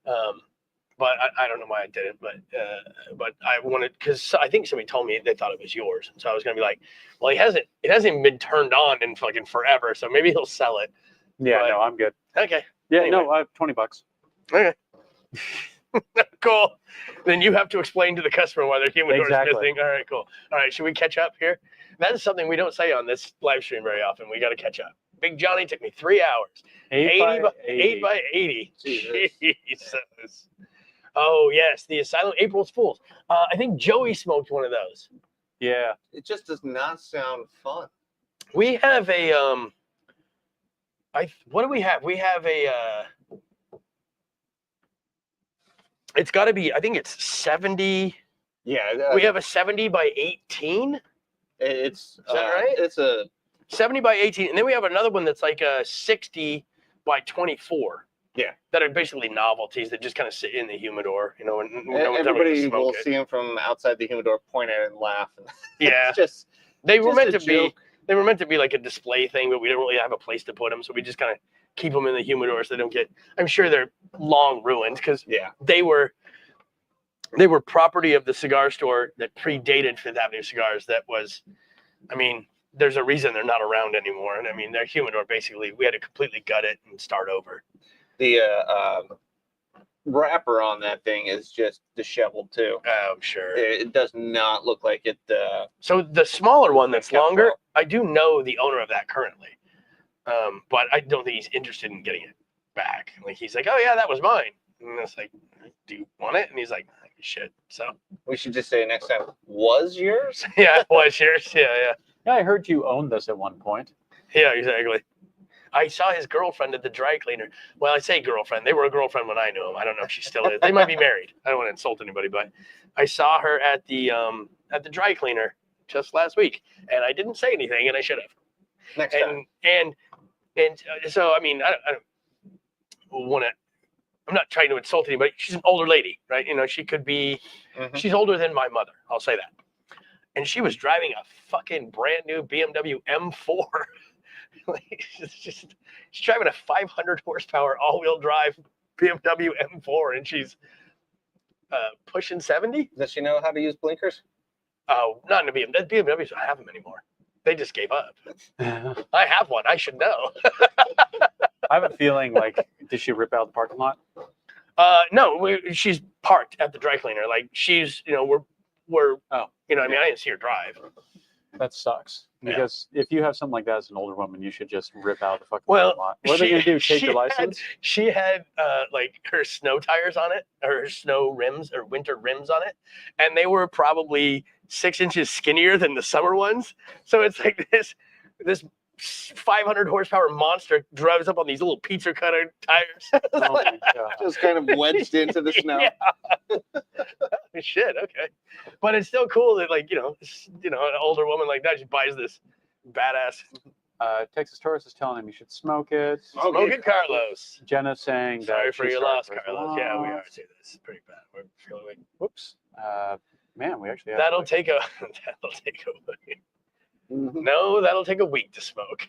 But I don't know why I didn't. But I wanted, because I think somebody told me they thought it was yours, and so I was going to be like, well, it hasn't even been turned on in fucking forever, so maybe he'll sell it.
Yeah,
But-
no, I'm good.
Okay,
Yeah,
Anyway.
no, I have $20.
okay. Cool. Then you have to explain to the customer why their humidor
Exactly.
is missing. All right, cool. All right, should we catch up here? That is something we don't say on this live stream very often. We got to catch up. Big Johnny took me 3 hours. 8 by 80.
Jesus.
Jesus. Oh, yes, the Asylum April's Fools. I think Joey smoked one of those.
Yeah.
It just does not sound fun.
We have a what do we have? We have a it's got to be, I think it's 70.
Yeah,
We have a 70 by 18.
it's
that right?
It's a
70 by 18, and then we have another one that's like a 60 by 24.
Yeah.
That are basically novelties that just kind of sit in the humidor, you know, and no one's ever gonna
everybody will
smoke it.
see him from outside the humidor, point at it and laugh.
Yeah,
It's just
they were
just
meant
a
to be.
joke.
They were meant to be like a display thing, but we didn't really have a place to put them, so we just kind of keep them in the humidor so they don't get. I'm sure they're long ruined because
yeah.
they were property of the cigar store that predated Fifth Avenue Cigars. That was, I mean, there's a reason they're not around anymore. And I mean, their humidor basically, we had to completely gut it and start over.
The wrapper on that thing is just disheveled too.
Oh, sure.
It does not look like it.
So the smaller one that's
Kept
longer,
well.
I do know the owner of that currently, but I don't think he's interested in getting it back. Like he's like, oh yeah, that was mine. And it's like, do you want it? And he's like, shit. So
We should just say next time, was yours?
yeah, it was yours. Yeah.
Yeah, I heard you owned this at one point.
Yeah, exactly. I saw his girlfriend at the dry cleaner. Well, I say girlfriend. They were a girlfriend when I knew him. I don't know if she still is. They might be married. I don't want to insult anybody, but I saw her at the dry cleaner just last week, and I didn't say anything, and I should have.
Next time.
And so I mean, I don't want to. I'm not trying to insult anybody. She's an older lady, right? You know, she could be.
Mhm.
She's older than my mother. I'll say that. And she was driving a fucking brand new BMW M4. Like, she's driving a 500 horsepower all-wheel drive BMW M4, and she's pushing 70.
Does she know how to use blinkers?
Oh, not in a BMW. BMWs don't have them anymore. They just gave up.
I
I have one. I should know.
have a feeling like, did she rip out the parking lot?
No, she's parked at the dry cleaner. Like she's, you know, we're,
Oh,
you know, I mean, I didn't see her drive.
That sucks. Because if you have something like that as an older woman, you should just rip out the fucking
Well,
lot. What are they going to do? Take your
had-
license?
She had like her snow tires on it, or her snow rims, or winter rims on it, and they were probably 6 inches skinnier than the summer ones. So it's like this 500 horsepower monster drives up on these little pizza cutter tires.
Oh my God.
Just kind of wedged into the snow.
Yeah. Shit. Okay, but it's still cool that, like, an older woman like that, she buys this badass.
Texas Taurus is telling him you should smoke it.
Smoke it, Carlos.
Jenna's saying
Sorry
that
for
she's
your
sorry
loss,
for his
Carlos. Yeah, we are
loss.
too. This is pretty bad. We're feeling.
Whoops. Man, we actually have
That'll take a.
Mhm.
No, that'll take a week to smoke.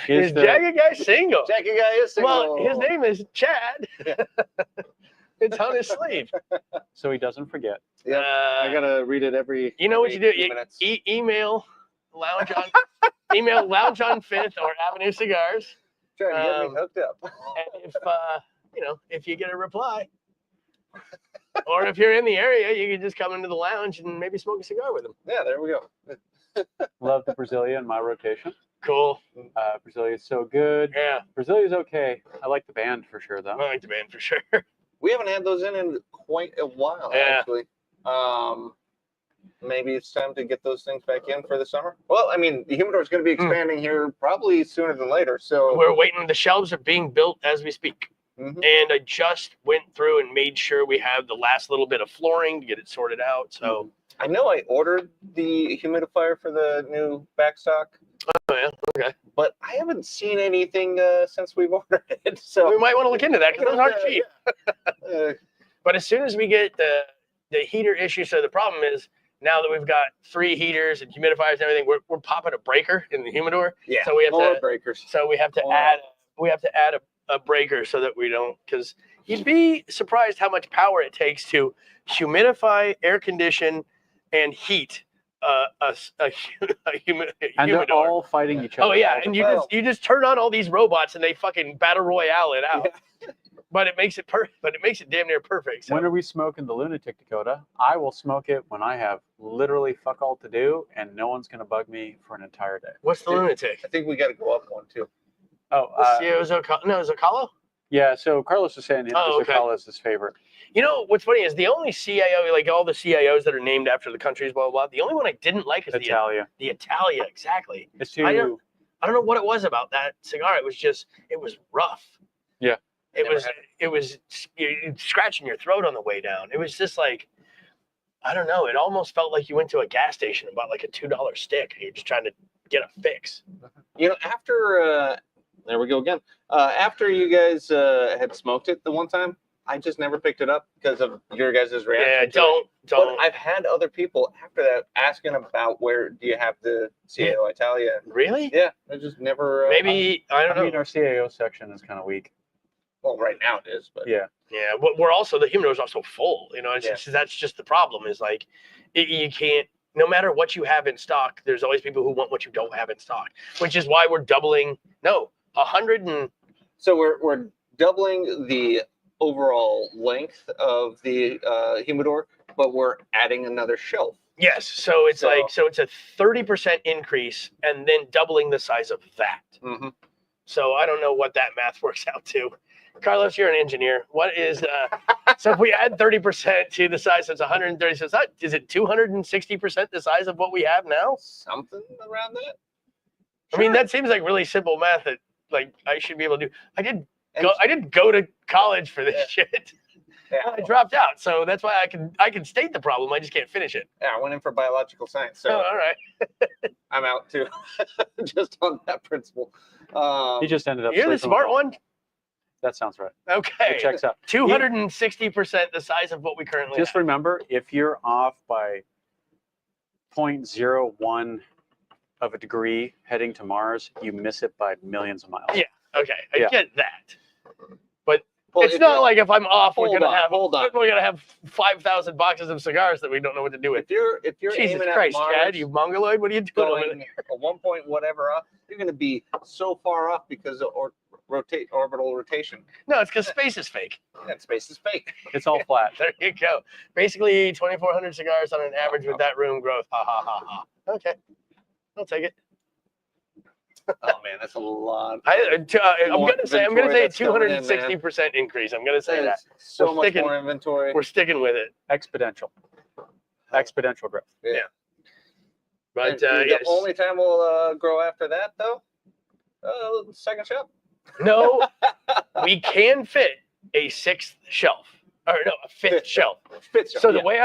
Is
Is
the-
Jagged Guy single?
Jackie guy is single.
Well, his name is Chad. It's on his sleeve.
so he doesn't forget.
Yeah, I gotta read it every.
You know what you do?
few minutes.
Email Lounge on email Lounge on 5th or Avenue Cigars.
Trying to get me hooked up.
And if you get a reply, or if you're in the area, you can just come into the lounge and maybe smoke a cigar with them.
Yeah, there we go.
Love the Brasilia in my rotation.
Cool.
Brasilia is so good.
Yeah,
Brasilia's okay. I like the band for sure, though.
I like the band for sure.
We haven't had those in quite a while,
Yeah.
actually. Maybe it's time to get those things back in for the summer. Well, I mean, the humidor is going to be expanding here probably sooner than later. So
We're waiting. The shelves are being built as we speak.
Mhm.
And I just went through and made sure we have the last little bit of flooring to get it sorted out. So,
I know I ordered the humidifier for the new backstock,
oh, yeah, okay.
but I haven't seen anything since we've ordered it. So
We might want to look into that because those aren't cheap.
uh,
But as soon as we get the heater issue, so the problem is now that we've got 3 heaters and humidifiers and everything, we're popping a breaker in the humidor.
yeah,
So we have
more
to
breakers.
So we have to
Wow.
add a breaker so that we don't, because you'd be surprised how much power it takes to humidify, air condition, and heat a
And
humidor.
they're all fighting each other.
Oh yeah,
all the
and
time.
you just turn on all these robots and they fucking battle royale it out.
Yeah.
But it makes it damn near perfect. So.
When are we smoking the Lunatic Dakota? I will smoke it when I have literally fuck all to do, and no one's gonna bug me for an entire day.
What's the lunatic?
I think we got to go up one too.
Oh,
Zocalo?
yeah. So Carlos was saying
Oh, okay.
Zocalo is his favorite.
You know what's funny is the only CIO, like all the CIOs that are named after the countries, blah blah blah. The only one I didn't like is
Italia.
the Italia. Exactly.
It's
I
too.
don't- I don't know what it was about that cigar. It was rough.
Yeah.
It was scratching your throat on the way down. It was just like, I don't know. It almost felt like you went to a gas station and bought like a $2 stick and you're just trying to get a fix.
You know, after there we go again. After you guys had smoked it the one time, I just never picked it up because of your guys' reaction.
Yeah,
to it.
don't.
But I've had other people after that asking about where do you have the CAO Italia.
Really?
Yeah, I just never.
Maybe I don't
I
know.
mean, our CAO section is kind of weak.
Well, right now it is, but
Yeah.
Yeah, but we're also the humidor is also full. You know, it's
Yeah.
just, that's just the problem. Is like you can't. No matter what you have in stock, there's always people who want what you don't have in stock. Which is why we're doubling. No, 100 and
so we're doubling the overall length of the humidor, but we're adding another shelf.
yes. So it's
So-
it's a 30% increase and then doubling the size of that.
Mm-hmm.
So I don't know what that math works out to. Carlos, you're an engineer. What is so if we add 30% to the size, so it's 130. So is it 260% the size of what we have now?
Something around that.
I mean, that seems like really simple math that like I should be able to do. I
And-
didn't go to college for this shit.
Yeah,
I dropped out, so that's why I can state the problem. I just can't finish it.
yeah, I went in for biological science,
Oh,
so
all right.
I'm out too, just on that principle.
He just ended up.
You're the
sleeping with
smart
all-
one.
That sounds right.
Okay.
It checks out.
260% the size of what we currently
Just
have.
remember, if you're off by 0.01 of a degree heading to Mars, you miss it by millions of miles.
Yeah. Okay, I
Yeah.
get that. But
Well,
it's not like if I'm off, we're
Hold on.
gonna have 5,000 boxes of cigars that we don't know what to do with.
If you're
Jesus
aiming
Christ,
at Mars,
Chad, you mongoloid, what are you doing over
going
there?
a 1 point whatever up, you're going to be so far off because of orbital rotation.
No, it's because space is fake.
That space is fake.
It's all flat.
There you go. Basically, 2,400 cigars on an average with that room growth. Ha ha ha ha. Okay, I'll take it.
Oh man, that's a lot.
I'm gonna say
that's coming in,
260% increase. I'm gonna say that.
So
We're
much
sticking-
more inventory.
We're sticking with it.
Exponential growth.
Yeah.
But
And the
yes.
only time we'll grow after that, though, second shelf.
No, we can fit a sixth shelf. Or no, a fifth shelf.
Fifth shelf.
So the way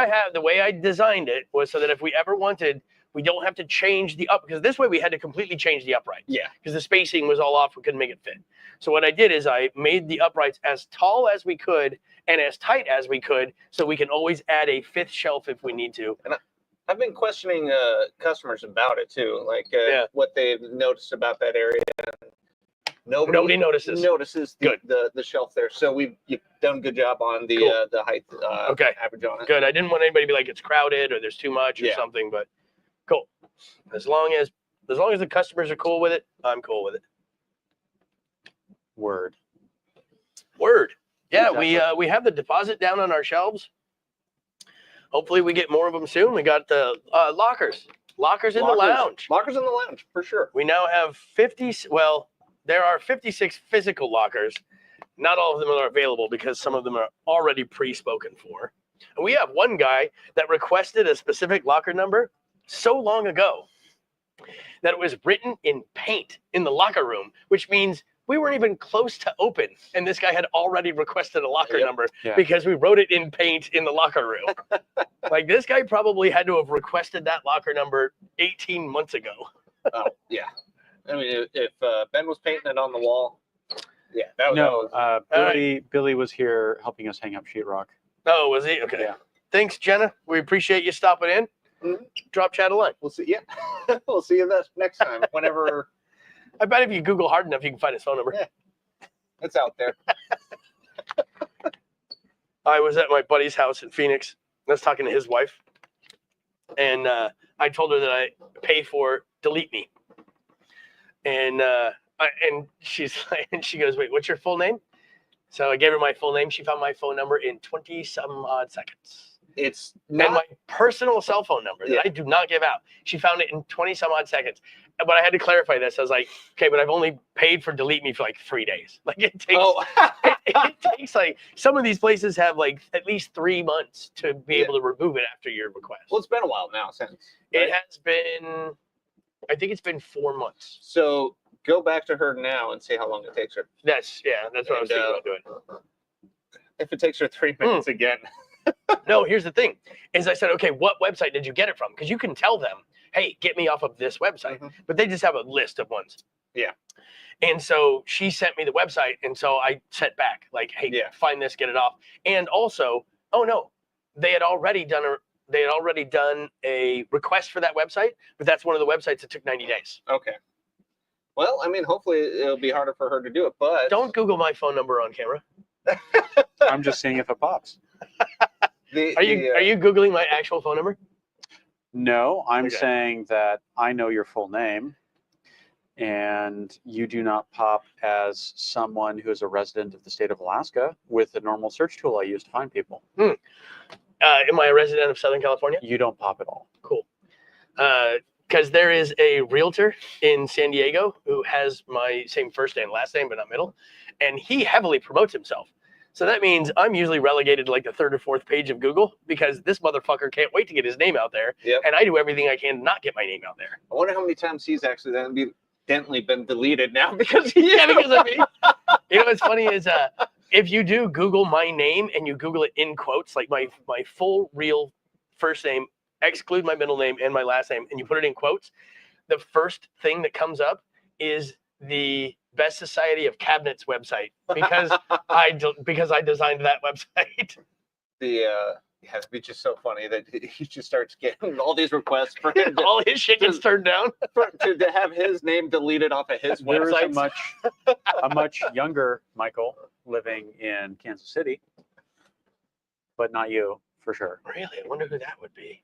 I designed it was so that if we ever wanted, we don't have to change the because this way we had to completely change the upright.
Yeah.
Because the spacing was all off, we couldn't make it fit. So what I did is I made the uprights as tall as we could and as tight as we could, so we can always add a fifth shelf if we need to.
And I've been questioning customers about it too, like what they've noticed about that area. Nobody
notices.
The shelf there. So you've done a good job on the
Cool.
the height
Okay.
average on it.
Good. I didn't want anybody to be like it's crowded or there's too much or
Yeah.
something, but cool. As long as the customers are cool with it, I'm cool with it.
Word.
Yeah,
Exactly.
we have the deposit down on our shelves. Hopefully we get more of them soon. We got the lockers in the lounge.
Lockers in the lounge for sure.
We now have 50. Well, there are 56 physical lockers. Not all of them are available because some of them are already pre-spoken for. And we have one guy that requested a specific locker number so long ago that it was written in paint in the locker room, which means we weren't even close to open. And this guy had already requested a locker number because we wrote it in paint in the locker room. Like this guy probably had to have requested that locker number 18 months ago.
Oh, yeah. I mean, if Ben was painting it on the wall, that was
Billy was here helping us hang up sheetrock.
Oh, was he? Okay.
Yeah.
Thanks, Jenna. We appreciate you stopping in.
Mhm.
Drop Chad a line.
We'll see. Yeah, we'll see you next time. Whenever
I bet if you Google hard enough, you can find his phone number.
Yeah. it's out there.
I was at my buddy's house in Phoenix. I was talking to his wife, and I told her that I pay for Delete Me, and she's like, and she goes, "Wait, what's your full name?" So I gave her my full name. She found my phone number in 20-some odd seconds.
It's
And
not.
my personal cell phone number that I do not give out. She found it in 20-some odd seconds. But I had to clarify this. I was like, okay, but I've only paid for Delete Me for like 3 days. Like it takes, it takes like, some of these places have like at least 3 months to be able to remove it after your request.
Well, it's been a while now since.
It has been, I think it's been 4 months.
So go back to her now and see how long it takes her.
That's what I was thinking about doing.
If it takes her 3 minutes again.
No, here's the thing, is I said, okay, what website did you get it from? Because you can tell them, hey, get me off of this website.
Mhm.
But they just have a list of ones.
Yeah.
And so she sent me the website, and so I sent back, like, hey, find this, get it off. And also, oh no, they had already done a request for that website, but that's one of the websites that took 90 days.
Okay. Well, I mean, hopefully it'll be harder for her to do it, but
Don't Google my phone number on camera.
I'm just seeing if it pops.
Are you Googling my actual phone number?
No, I'm
Okay.
saying that I know your full name, and you do not pop as someone who is a resident of the state of Alaska with the normal search tool I use to find people.
Am I a resident of Southern California?
You don't pop at all.
Cool. Because there is a realtor in San Diego who has my same first and last name, but not middle, and he heavily promotes himself. So that means I'm usually relegated to like the third or fourth page of Google because this motherfucker can't wait to get his name out there.
Yep.
And I do everything I can to not get my name out there.
I wonder how many times he's actually accidentally been deleted now because
Because of me. You know what's funny is if you do Google my name and you Google it in quotes, like my full real first name, exclude my middle name and my last name, and you put it in quotes, the first thing that comes up is the Best Society of Cabinets website because I designed that website.
It'd be just so funny that he just starts getting all these requests for him
All his shit gets turned down.
to have his name deleted off of his
There is
website.
a much younger Michael living in Kansas City, but not you for sure.
Really? I wonder who that would be.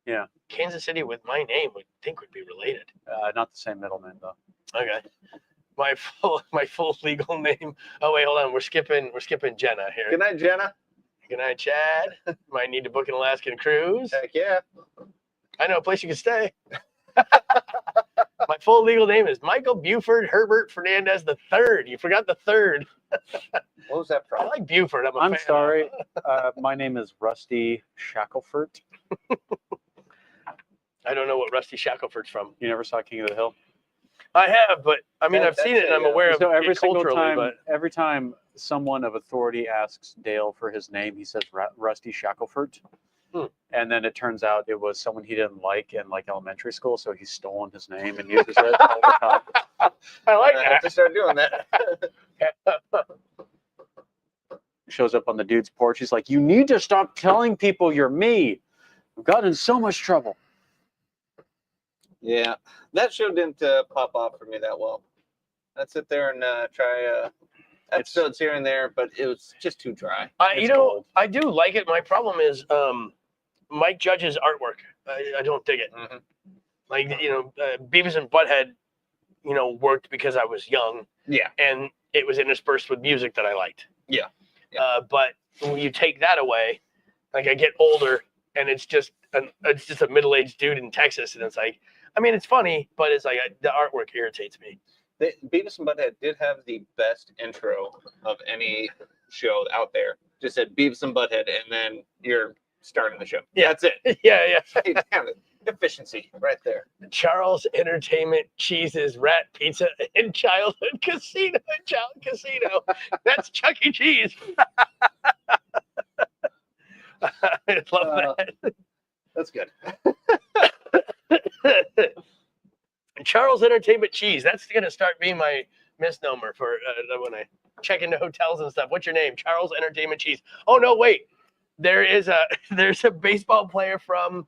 Yeah.
Kansas City with my name would be related.
Not the same middle name though.
Okay. My full legal name. Oh wait, hold on. We're skipping Jenna here.
Good night, Jenna.
Good night, Chad. Might need to book an Alaskan cruise.
Heck yeah.
I know a place you can stay. My full legal name is Michael Buford Herbert Fernandez III. You forgot the third.
What was that
I
from?
like Buford.
I'm sorry. My name is Rusty Shackelford.
I don't know what Rusty Shackelford's from.
You never saw King of the Hill?
I have, but I mean, I've seen it and I'm aware of
So every
it
single
culturally.
time,
But
every time someone of authority asks Dale for his name, he says Rusty Shackelford. And then it turns out it was someone he didn't like in like elementary school, so he's stolen his name and uses it all the time.
I like
I have to start doing that.
Shows up on the dude's porch. He's like, "You need to stop telling people you're me. I've gotten in so much trouble."
Yeah, that show didn't pop off for me that well. I'd sit there and try episodes here and there, but it was just too dry.
I do like it. My problem is Mike Judge's artwork. I don't dig it.
Mm-hmm.
Like, Beavis and Butthead, worked because I was young.
Yeah.
And it was interspersed with music that I liked.
Yeah.
But when you take that away, like I get older and it's just a middle-aged dude in Texas, and it's like, I mean, it's funny, but it's like the artwork irritates me.
Beavis and Butthead did have the best intro of any show out there. Just said Beavis and Butthead, and then you're starting the show.
Yeah.
That's it.
Yeah.
Hey, damn it. Efficiency right there.
Charles Entertainment Cheese's Rat Pizza and Childhood Casino. That's Chuck E. Cheese. I love that.
That's good.
Charles Entertainment Cheese. That's going to start being my misnomer for when I check into hotels and stuff. What's your name? Charles Entertainment Cheese. Oh no, wait. There's a baseball player from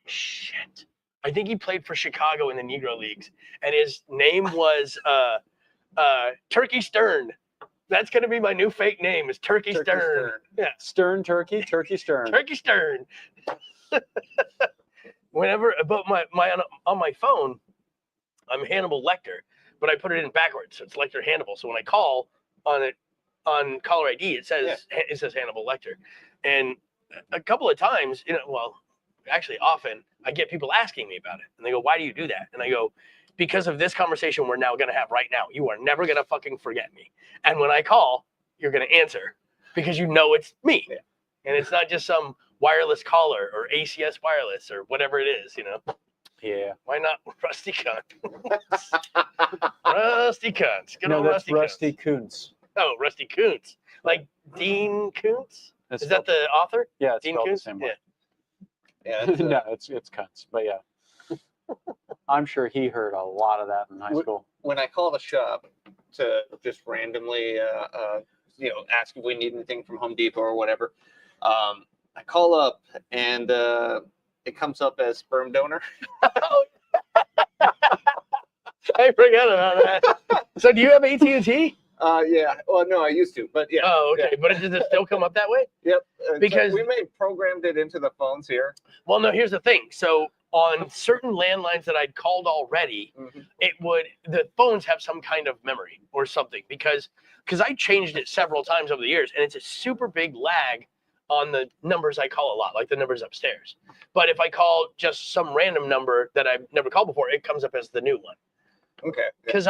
shit. I think he played for Chicago in the Negro Leagues, and his name was Turkey Stern. That's going to be my new fake name. Is Turkey Stern. Yeah.
Stern Turkey, Turkey Stern.
Turkey Stern. Whenever, but on my phone, I'm Hannibal Lecter, but I put it in backwards, so it's Lecter Hannibal. So when I call on it on caller ID, it says Hannibal Lecter, and a couple of times, actually often, I get people asking me about it, and they go, "Why do you do that?" And I go, "Because of this conversation we're now going to have right now. You are never going to fucking forget me, and when I call, you're going to answer because you know it's me, and it's not just some wireless caller or ACS wireless or whatever it is,
Yeah.
Why not Rusty Cunt? Rusty Cunts. Good old
that's
Rusty
Rusty
Cunts.
Kuntz.
Oh, Rusty Kuntz. Like Dean Kuntz?
It's
Is that the author?
Yeah, it's
Dean
spelled
Kuntz?
the same way.
Yeah.
No, it's Kuntz, but yeah. I'm sure he heard a lot of that in high school.
When I call the shop to just randomly, ask if we need anything from Home Depot or whatever, I call up and it comes up as sperm donor.
I forgot about that. So do you have AT&T?
Yeah. Well, no, I used to, but yeah.
Oh, okay.
Yeah.
But does it still come up that way?
Yep.
Because
so we may programmed it into the phones here.
Well, no, here's the thing. So on certain landlines that I'd called already, the phones have some kind of memory or something because I changed it several times over the years, and it's a super big lag on the numbers I call a lot, like the numbers upstairs. But if I call just some random number that I've never called before, it comes up as the new one.
Okay.
Because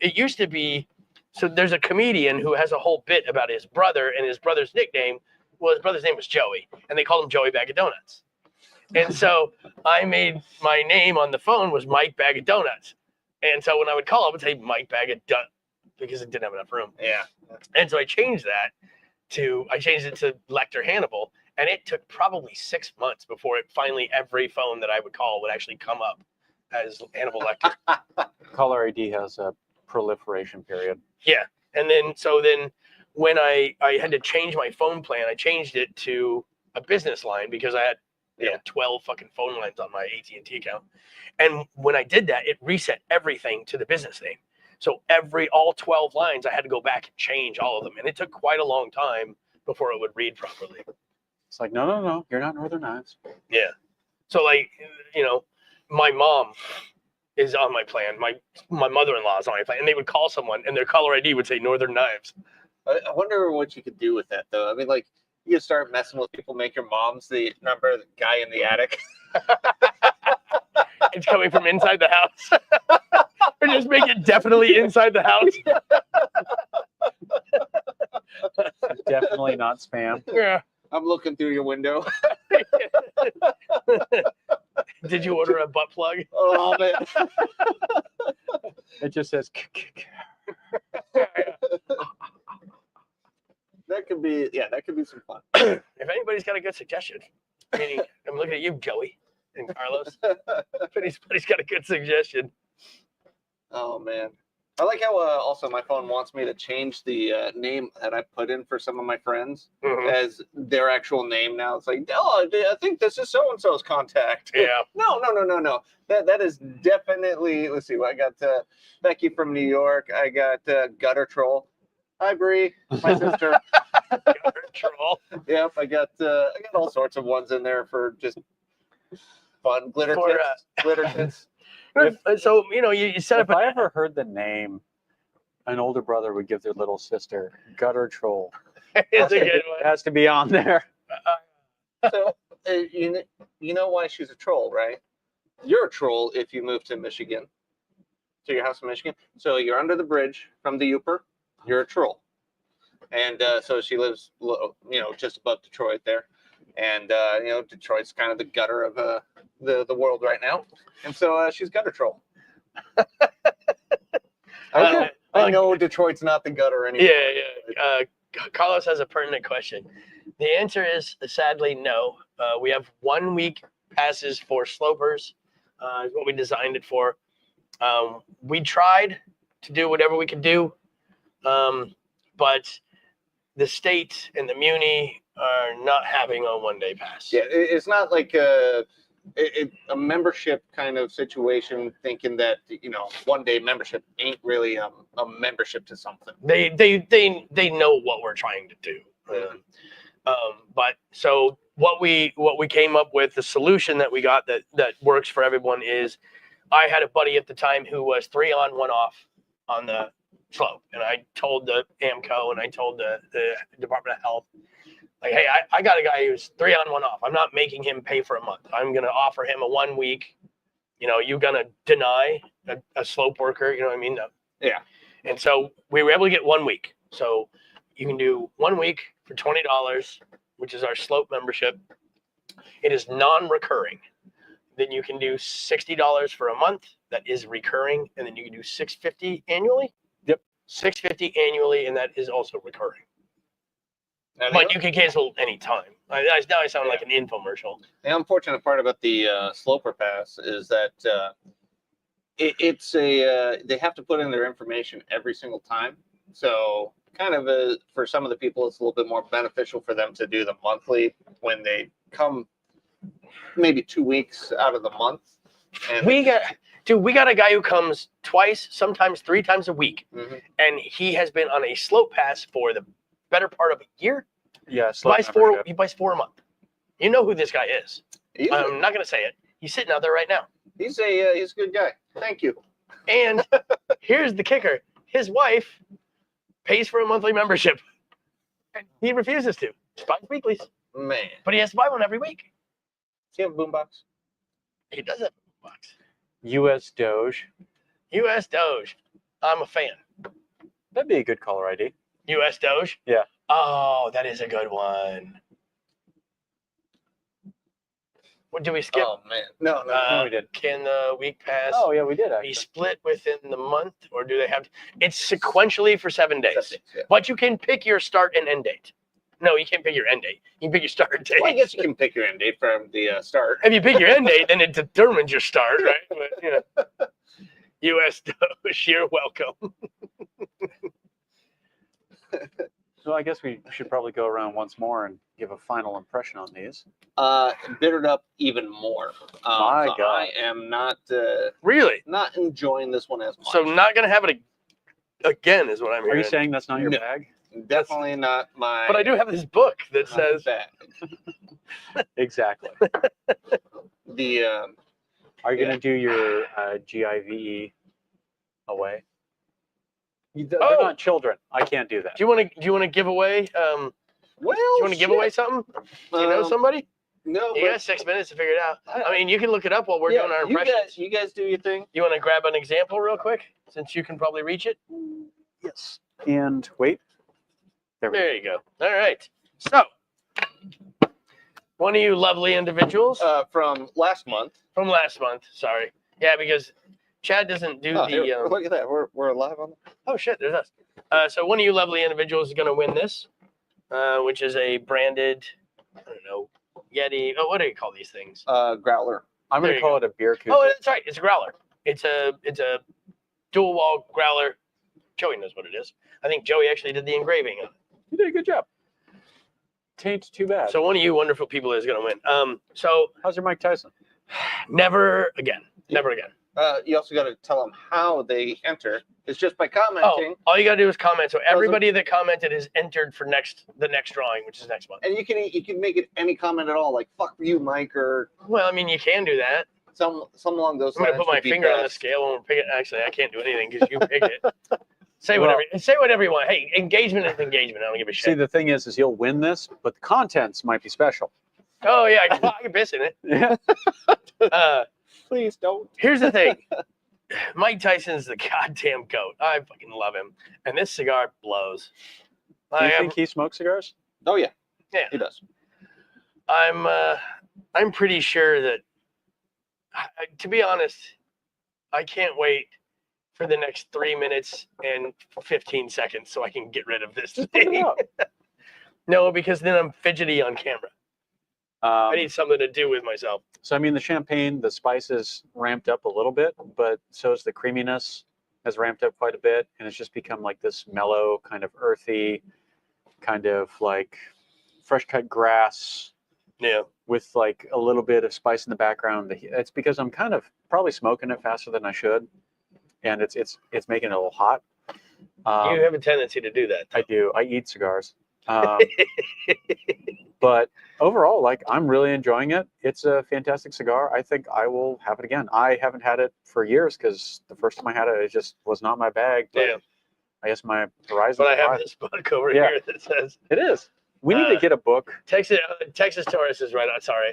it used to be, so there's a comedian who has a whole bit about his brother, and his brother's nickname, his brother's name was Joey, and they called him Joey Bag of Donuts. And so I made my name on the phone was Mike Bag of Donuts. And so when I would call, I would say Mike Bag of Donuts because it didn't have enough room.
Yeah.
And so I changed it to Lecter Hannibal, and it took probably 6 months before finally every phone that I would call would actually come up as Hannibal Lecter.
Caller ID has a proliferation period.
Yeah. And then when I had to change my phone plan, I changed it to a business line because I had 12 fucking phone lines on my AT&T account. And when I did that, it reset everything to the business name. So all 12 lines, I had to go back and change all of them. And it took quite a long time before it would read properly.
It's like, no, you're not Northern Knives.
Yeah. So like, my mom is on my plan. My mother-in-law is on my plan. And they would call someone and their caller ID would say Northern Knives.
I wonder what you could do with that, though. I mean, like, you start messing with people, make your mom's the guy in the attic.
It's coming from inside the house. Or just make it definitely inside the house.
Definitely not spam.
Yeah.
I'm looking through your window.
Did you order a butt plug?
Oh, man.
It just says.
That could be some fun.
If anybody's got a good suggestion, meaning I'm looking at you, Joey and Carlos. If anybody's got a good suggestion.
Oh, man. I like how also my phone wants me to change the name that I put in for some of my friends as their actual name now. It's like, oh, I think this is so-and-so's contact.
Yeah.
No. That is definitely, let's see, I got Becky from New York. I got Gutter Troll. Hi, Bree, my sister.
Gutter Troll.
Yep, I got all sorts of ones in there for just fun. Glitter tits.
So, you set up.
If I ever heard the name, an older brother would give their little sister Gutter Troll.
It's a good
It
one.
has to be on there.
So, you know why she's a troll, right? You're a troll if you move to Michigan, to your house in Michigan. So you're under the bridge from the Yooper. You're a troll. And so she lives, just above Detroit there. And, Detroit's kind of the gutter of the world right now. And so she's Gutter Troll. I know Detroit's not the gutter anymore.
Yeah. Carlos has a pertinent question. The answer is sadly no. We have 1 week passes for slopers. Is what we designed it for. We tried to do whatever we could do, but the state and the muni are not having a 1-day pass.
Yeah, it's not like a membership kind of situation, thinking that 1-day membership ain't really a membership to something.
They know what we're trying to do. But so what we came up with, the solution that we got that works for everyone is, I had a buddy at the time who was 3 on 1 off on the slope, and I told the AMCO and I told the Department of Health, like, hey, I got a guy who's 3 on 1 off. I'm not making him pay for a month. I'm gonna offer him a 1 week. You're gonna deny a slope worker. You know what I mean?
Yeah.
And so we were able to get 1 week. So you can do 1 week for $20, which is our slope membership. It is non-recurring. Then you can do $60 for a month. That is recurring, and then you can do $650 annually.
Yep.
$650 annually, and that is also recurring. But you can cancel any time. Now I sound like an infomercial.
The unfortunate part about the Sloper Pass is that they have to put in their information every single time. So kind of for some of the people, it's a little bit more beneficial for them to do the monthly when they come maybe 2 weeks out of the month. And
we got a guy who comes twice, sometimes 3 times a week, and he has been on a slope pass for the better part of a year.
Yeah,
He buys 4 a month. You know who this guy is. I'm not going to say it. He's sitting out there right now.
He's a good guy. Thank you.
And here's the kicker. His wife pays for a monthly membership. And he refuses to. He buys weeklies.
Man.
But he has to buy one every week.
Does he have a boombox?
He does have a boombox.
US Doge.
US Doge. I'm a fan.
That'd be a good caller ID.
US Doge?
Yeah.
Oh, that is a good one. What, do we skip?
Oh, man. No, we did.
Can the week pass
Oh, yeah, we did actually.
be split within the month, or do they have to? It's sequentially for 7 days.
Yeah.
But you can pick your start and end date. No, you can't pick your end date. You can pick your start date.
Well, I guess you can pick your end date from the start.
If you pick your end date, then it determines your start, right? But, US Doge, you're welcome.
So I guess we should probably go around once more and give a final impression on these.
Bittered up even more.
My God.
I am not
Really?
not enjoying this one as much.
So not going to have it again, is what I'm
Are
hearing.
you saying that's not your
No.
bag?
Definitely not my.
But I do have this book that says
that.
Exactly.
The
Are you
Yeah.
gonna do your GIVE away? They're
Oh.
not children. I can't do that.
Do you want to give away?
well,
Do you want to give away something? Do you know somebody?
No,
You
but
got 6 minutes to figure it out. I mean, you can look it up while we're doing our impressions.
You guys do your thing.
You want to grab an example real quick, since you can probably reach it?
Yes. And wait. There we go.
There you go. All right. So, one of you lovely individuals
From last month.
from last month. Sorry. Yeah, because Chad doesn't do
Oh,
the.
here, look at that. We're live on.
Oh shit! There's us. So one of you lovely individuals is going to win this, which is a branded, I don't know, Yeti. Oh, what do you call these things?
Growler.
I'm
There
gonna
you
call
go.
it a beer koozie.
Oh, that's right. It's a growler. It's a dual wall growler. Joey knows what it is. I think Joey actually did the engraving of it.
You did a good job. Tain't too bad.
So one of you wonderful people is going to win. So
how's your Mike Tyson?
never again. Never again.
You also got to tell them how they enter. It's just by
Oh,
commenting,
all you got to do is comment. So everybody that commented is entered for the next drawing, which is next month.
and you can make it any comment at all, like "fuck you, Mike" or
Well, I mean, you can do that.
some along those
I'm
lines.
gonna put my
would be
finger on the
best.
scale and we're picking. Actually, I can't do anything because you picked it. Say whatever you want. Hey, engagement is engagement. I don't give a
See,
shit.
the thing is you'll win this, but the contents might be special.
Oh yeah, I can piss in it.
Yeah.
Please don't.
Here's the thing. Mike Tyson's the goddamn goat. I fucking love him, and this cigar blows.
Do you think he smokes cigars?
Oh yeah,
Yeah.
he does.
I'm pretty sure that. To be honest, I can't wait for the next 3 minutes and 15 seconds so I can get rid of this
Just put it
thing.
up.
No, because then I'm fidgety on camera. I need something to do with myself.
So I mean, the champagne, the spices ramped up a little bit, but so is the creaminess has ramped up quite a bit, and it's just become like this mellow, kind of earthy, kind of like fresh cut grass
Yeah.
with like a little bit of spice in the background. It's because I'm kind of probably smoking it faster than I should, and it's making it a little hot.
You have a tendency to do that.
I do. I eat cigars. But overall, like, I'm really enjoying it. It's a fantastic cigar. I think I will have it again. I haven't had it for years because the first time I had it, it just was not my bag. But
Yeah.
I guess my horizons.
But I
are
have
wide.
this book over
Yeah.
here that says
It is. We need to get a book.
Texas Taurus is right. I'm sorry.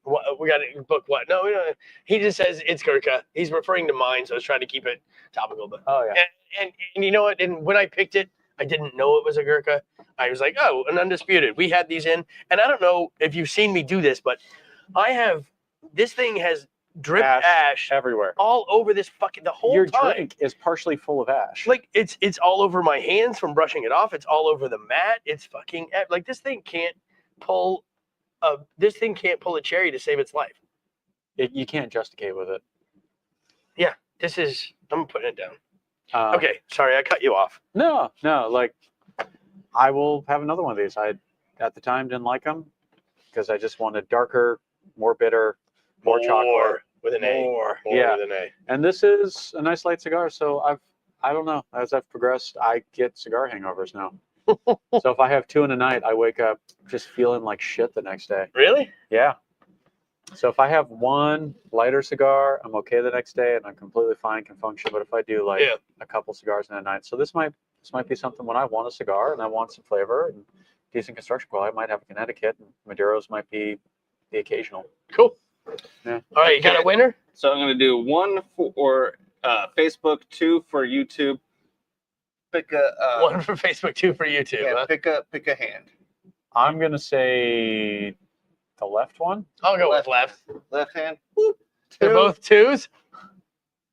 What, we got to book what? No, we don't. He just says it's Gurkha. He's referring to mine, so I was trying to keep it topical. But
Oh yeah.
and you know what? And when I picked it, I didn't know it was a Gurkha. I was like, oh, an undisputed. We had these in, and I don't know if you've seen me do this, but this thing has dripped ash
everywhere.
all over this the whole
Your
time.
drink is partially full of ash.
Like it's all over my hands from brushing it off. It's all over the mat. It's fucking like this thing can't pull a cherry to save its life.
You can't justicate with it.
Yeah, I'm putting it down.
Um,
Okay, sorry, I cut you off.
No, like, I will have another one of these. I, at the time, didn't like them because I just wanted darker, more bitter, more chocolate.
With an A. More
Yeah.
with an A.
And this is a nice light cigar. So I don't know. As I've progressed, I get cigar hangovers now. So if I have 2 in a night, I wake up just feeling like shit the next day.
Really?
Yeah. So if I have one lighter cigar, I'm okay the next day and I'm completely fine, can function. But if I do like a couple cigars in a night, so this might be something when I want a cigar and I want some flavor and decent construction quality, I might have a Connecticut, and Maduros might be the occasional.
Cool.
Yeah.
All right, you got a winner?
So I'm going to do 1 for Facebook, 2 for YouTube. Pick a
1 for Facebook, 2 for YouTube.
yeah,
Huh?
pick a hand.
I'm gonna say the left one.
I'll go with left.
Left hand. Boop.
They're
2.
both 2s?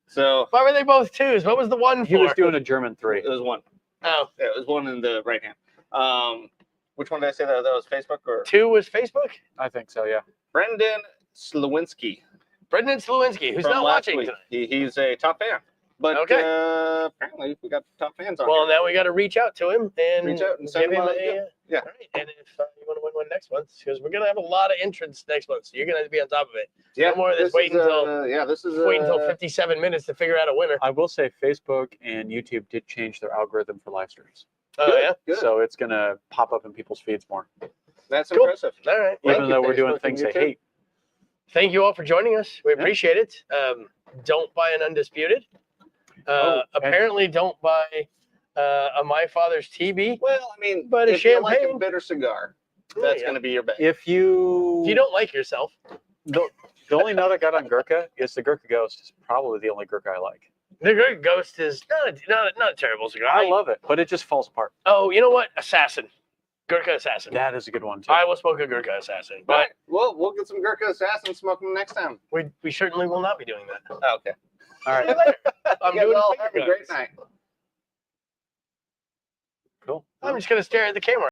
So
Why were they both 2s? What was the one for?
He was doing a German 3.
it was 1.
Oh,
Yeah, it was 1 in the right hand. Which one did I say that was Facebook or
2 was Facebook?
I think so. Yeah.
Brendan Slawinski?
Brendan Slawinski, who's
from
not
last
watching
week.
tonight.
He's a top fan. But
Okay.
apparently we got top fans on
Well,
here.
now we got to reach out to him and
Reach out and send
give
him
him
a- Yeah.
All right. And if you want to win one next month, because we're gonna have a lot of entrants next month, so you're gonna have to be on top of it.
Yeah.
No more of this waiting until
this is
wait until 57 minutes to figure out a winner.
I will say Facebook and YouTube did change their algorithm for live streams.
Oh yeah.
Good.
So it's going to pop up in people's feeds more.
That's
Cool.
impressive.
All right.
Thank
Even
you,
though we're doing
Facebook
things
and
they
YouTube.
hate.
Thank you all for joining us. We
Yeah.
appreciate it. Don't buy an undisputed.
And-
Apparently, don't buy a My Father's TB.
Well, I mean,
But a
if you like a
champagne.
bitter cigar,
Oh,
that's
yeah.
going to be your bet.
If you
don't like yourself,
the only note I got on Gurkha is the Gurkha Ghost is probably the only Gurkha I like.
the Great Ghost is not a terrible cigar.
I love it, but it just falls apart.
Oh, you know what? Assassin. Gurkha Assassin.
That is a good one too.
I will smoke a Gurkha Assassin,
All
but
right. Well, we'll get some Gurkha Assassin and smoke them next time.
we certainly will not be doing that.
Okay.
All
See you
right,
later. I'm
You guys
doing
all
finger
have a great
guns.
night.
cool.
I'm just gonna stare at the camera.